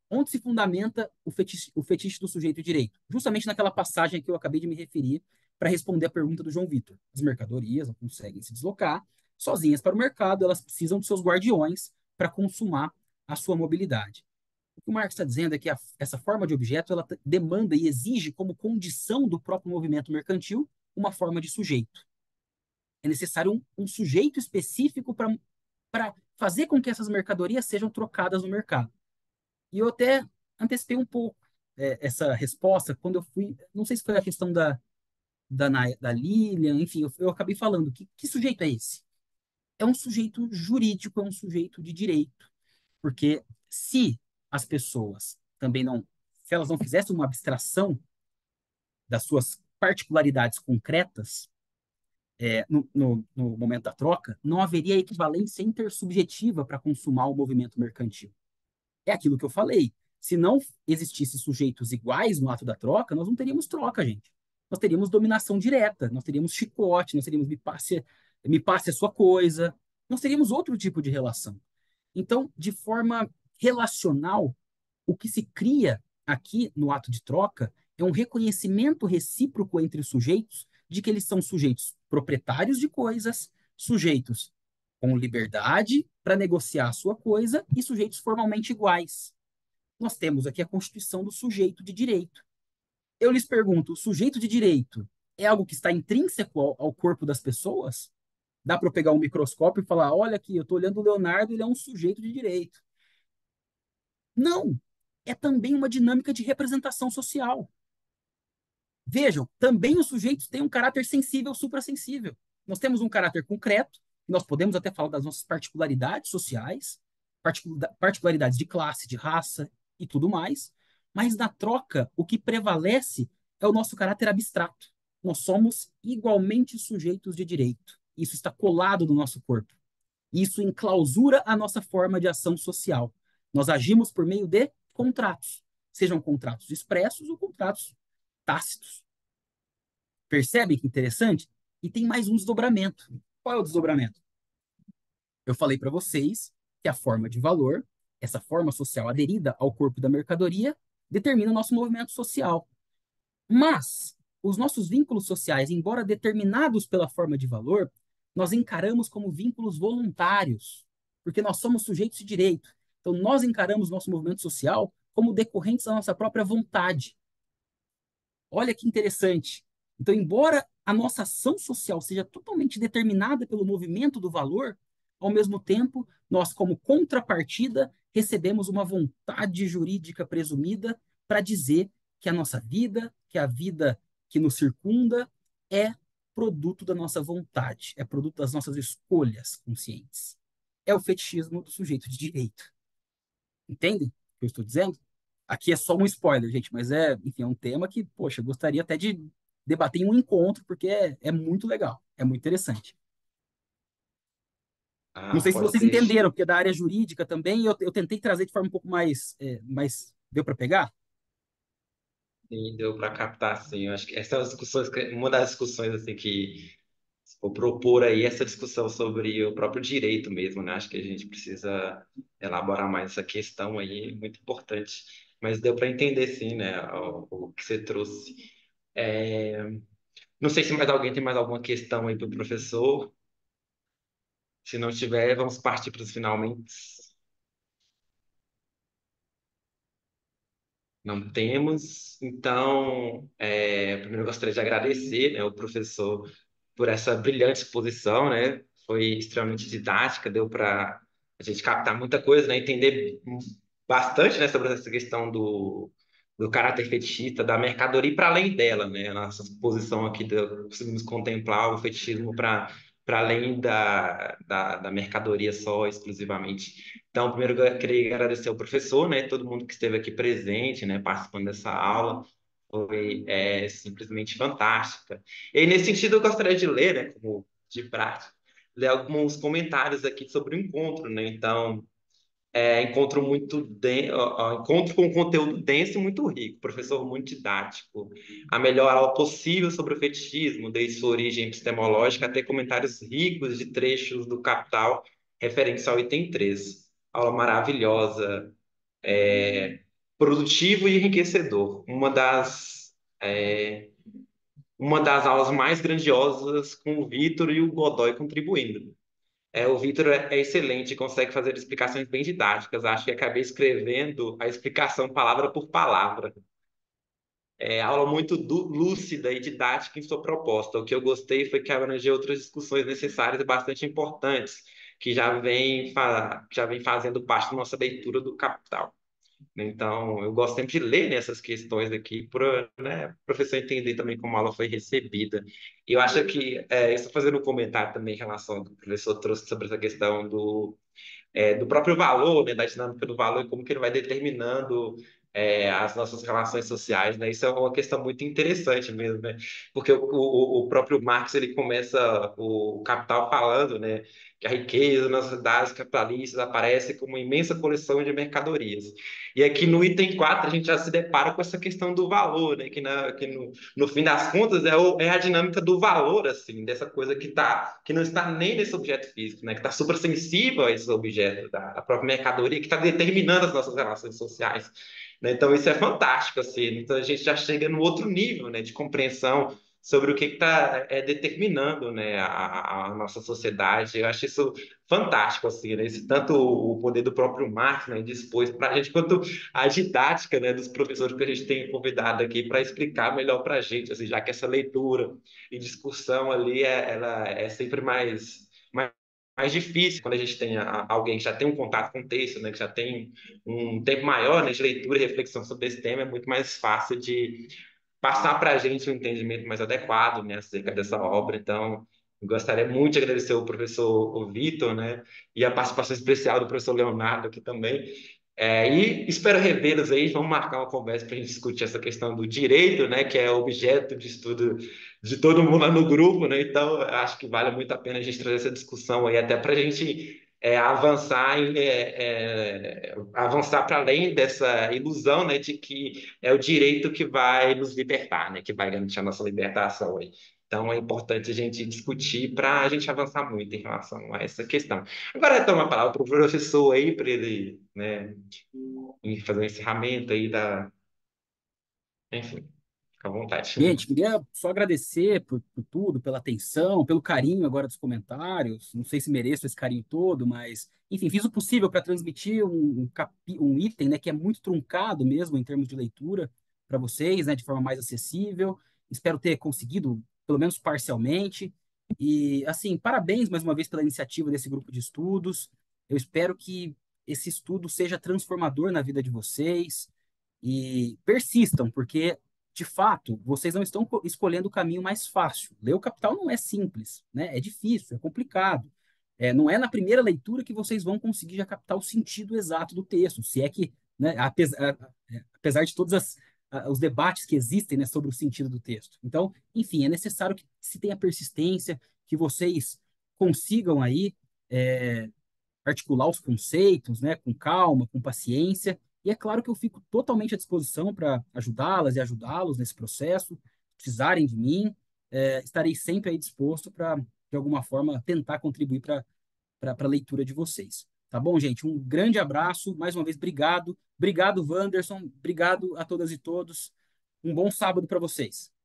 Onde se fundamenta o fetiche do sujeito de direito? Justamente naquela passagem que eu acabei de me referir para responder a pergunta do João Vitor. As mercadorias não conseguem se deslocar sozinhas para o mercado, elas precisam de seus guardiões para consumar a sua mobilidade. O que o Marx está dizendo é que essa forma de objeto ela demanda e exige como condição do próprio movimento mercantil uma forma de sujeito. É necessário um sujeito específico para fazer com que essas mercadorias sejam trocadas no mercado. E eu até antecipei um pouco essa resposta quando eu fui. Não sei se foi a questão da Lilian, enfim, eu acabei falando. Que sujeito é esse? É um sujeito jurídico, é um sujeito de direito. Porque se as pessoas também não. Se elas não fizessem uma abstração das suas particularidades concretas no momento da troca, não haveria equivalência intersubjetiva para consumar o movimento mercantil. É aquilo que eu falei. Se não existisse sujeitos iguais no ato da troca, nós não teríamos troca, gente. Nós teríamos dominação direta, nós teríamos chicote, nós teríamos me passe a sua coisa, nós teríamos outro tipo de relação. Então, de forma relacional, o que se cria aqui no ato de troca é um reconhecimento recíproco entre os sujeitos de que eles são sujeitos proprietários de coisas, sujeitos com liberdade para negociar a sua coisa e sujeitos formalmente iguais. Nós temos aqui a constituição do sujeito de direito. Eu lhes pergunto, o sujeito de direito é algo que está intrínseco ao corpo das pessoas? Dá para eu pegar um microscópio e falar, olha aqui, eu estou olhando o Leonardo, ele é um sujeito de direito. Não, é também uma dinâmica de representação social. Vejam, também os sujeitos têm um caráter sensível, suprassensível. Nós temos um caráter concreto, nós podemos até falar das nossas particularidades sociais, particularidades de classe, de raça e tudo mais, mas na troca, o que prevalece é o nosso caráter abstrato. Nós somos igualmente sujeitos de direito. Isso está colado no nosso corpo. Isso enclausura a nossa forma de ação social. Nós agimos por meio de contratos, sejam contratos expressos ou contratos tácitos. Percebe que interessante? E tem mais um desdobramento. Qual é o desdobramento? Eu falei para vocês que a forma de valor, essa forma social aderida ao corpo da mercadoria, determina o nosso movimento social. Mas os nossos vínculos sociais, embora determinados pela forma de valor, nós encaramos como vínculos voluntários, porque nós somos sujeitos de direito. Então, nós encaramos nosso movimento social como decorrentes da nossa própria vontade. Olha que interessante. Então, embora a nossa ação social seja totalmente determinada pelo movimento do valor, ao mesmo tempo, nós, como contrapartida, recebemos uma vontade jurídica presumida para dizer que a nossa vida, que a vida que nos circunda, é produto da nossa vontade, é produto das nossas escolhas conscientes. É o fetichismo do sujeito de direito. Entendem o que eu estou dizendo? Aqui é só um spoiler, gente, mas enfim, é um tema que, poxa, eu gostaria até de debater em um encontro, porque é muito legal, é muito interessante. Não Ah, sei se pode vocês deixar. entenderam, porque é da área jurídica também, eu tentei trazer de forma um pouco mais deu para pegar? Sim, deu para captar, sim. Eu acho que essa é uma uma das discussões assim que vou propor aí essa discussão sobre o próprio direito mesmo, né? Acho que a gente precisa elaborar mais essa questão aí, muito importante. Mas deu para entender, sim, né, o que você trouxe. É, não sei se mais alguém tem mais alguma questão aí para o professor. Se não tiver, vamos partir para os finalmente. Não temos. Então, primeiro eu gostaria de agradecer, né, o professor por essa brilhante exposição, né? Foi extremamente didática, deu para a gente captar muita coisa, né? Entender bastante, né, sobre essa questão do caráter fetichista, da mercadoria e para além dela, né? A nossa exposição aqui, conseguimos contemplar o fetichismo para além da mercadoria só, exclusivamente. Então, primeiro eu queria agradecer ao professor, né? Todo mundo que esteve aqui presente, né? Participando dessa aula. Foi simplesmente fantástica. E aí, nesse sentido, eu gostaria de ler, né, como de prática, ler alguns comentários aqui sobre o encontro, né? Então, encontro encontro com conteúdo denso e muito rico, professor muito didático, a melhor aula possível sobre o fetichismo, desde sua origem epistemológica até comentários ricos de trechos do Capital referentes ao item 3. Aula maravilhosa, produtivo e enriquecedor. É, uma das aulas mais grandiosas com o Vitor e o Godoy contribuindo. O Vitor é excelente, consegue fazer explicações bem didáticas. Acho que acabei escrevendo a explicação palavra por palavra. Aula muito lúcida e didática em sua proposta. O que eu gostei foi que abrangeu outras discussões necessárias e bastante importantes, que já vem fazendo parte da nossa leitura do Capital. Então, eu gosto sempre de ler nessas questões aqui, para, né, o professor entender também como a aula foi recebida. E eu acho que, isso fazendo um comentário também em relação ao que o professor trouxe sobre essa questão do próprio valor, né, da dinâmica do valor e como que ele vai determinando as nossas relações sociais, né? Isso é uma questão muito interessante mesmo, né? Porque o próprio Marx ele começa o Capital falando, né, que a riqueza nas sociedades capitalistas aparece como uma imensa coleção de mercadorias. E aqui no item 4 a gente já se depara com essa questão do valor, né? Que no fim das contas é a dinâmica do valor, assim, dessa coisa que não está nem nesse objeto físico, né? Que está super sensível a esses objetos da própria mercadoria, que está determinando as nossas relações sociais, né? Então isso é fantástico, assim. Então a gente já chega no outro nível, né? De compreensão sobre o que está determinando, né? A nossa sociedade. Eu acho isso fantástico, assim, né? Esse, tanto o poder do próprio Marx, né? Dispôs para a gente, quanto a didática, né? Dos professores que a gente tem convidado aqui para explicar melhor para a gente, assim, já que essa leitura e discussão ali, ela é sempre mais difícil quando a gente tem alguém que já tem um contato com o texto, né, que já tem um tempo maior, né, de leitura e reflexão sobre esse tema, é muito mais fácil de passar para a gente um entendimento mais adequado, né, acerca dessa obra. Então, eu gostaria muito de agradecer ao professor o Vitor, né, e a participação especial do professor Leonardo aqui também. E espero revê-los aí. Vamos marcar uma conversa para a gente discutir essa questão do direito, né, que é objeto de estudo de todo mundo lá no grupo, né? Então, eu acho que vale muito a pena a gente trazer essa discussão aí, até para a gente avançar para além dessa ilusão, né, de que é o direito que vai nos libertar, né, que vai garantir a nossa libertação aí. Então, é importante a gente discutir para a gente avançar muito em relação a essa questão. Agora, então, a palavra para o professor aí, para ele, né, fazer um encerramento aí da. Enfim, fica à vontade. Gente, queria só agradecer por tudo, pela atenção, pelo carinho agora dos comentários. Não sei se mereço esse carinho todo, mas, enfim, fiz o possível para transmitir um item, né, que é muito truncado mesmo em termos de leitura para vocês, né, de forma mais acessível. Espero ter conseguido, pelo menos parcialmente. E, assim, parabéns mais uma vez pela iniciativa desse grupo de estudos. Eu espero que esse estudo seja transformador na vida de vocês e persistam, porque de fato, vocês não estão escolhendo o caminho mais fácil. Ler o Capital não é simples, né? É difícil, é complicado. Não é na primeira leitura que vocês vão conseguir já captar o sentido exato do texto, se é que, né, apesar de todas os debates que existem, né, sobre o sentido do texto. Então, enfim, é necessário que se tenha persistência, que vocês consigam aí articular os conceitos, né, com calma, com paciência. E é claro que eu fico totalmente à disposição para ajudá-las e ajudá-los nesse processo. Se precisarem de mim, estarei sempre aí disposto para, de alguma forma, tentar contribuir para a leitura de vocês. Tá bom, gente? Um grande abraço. Mais uma vez, obrigado. Obrigado, Wanderson. Obrigado a todas e todos. Um bom sábado para vocês.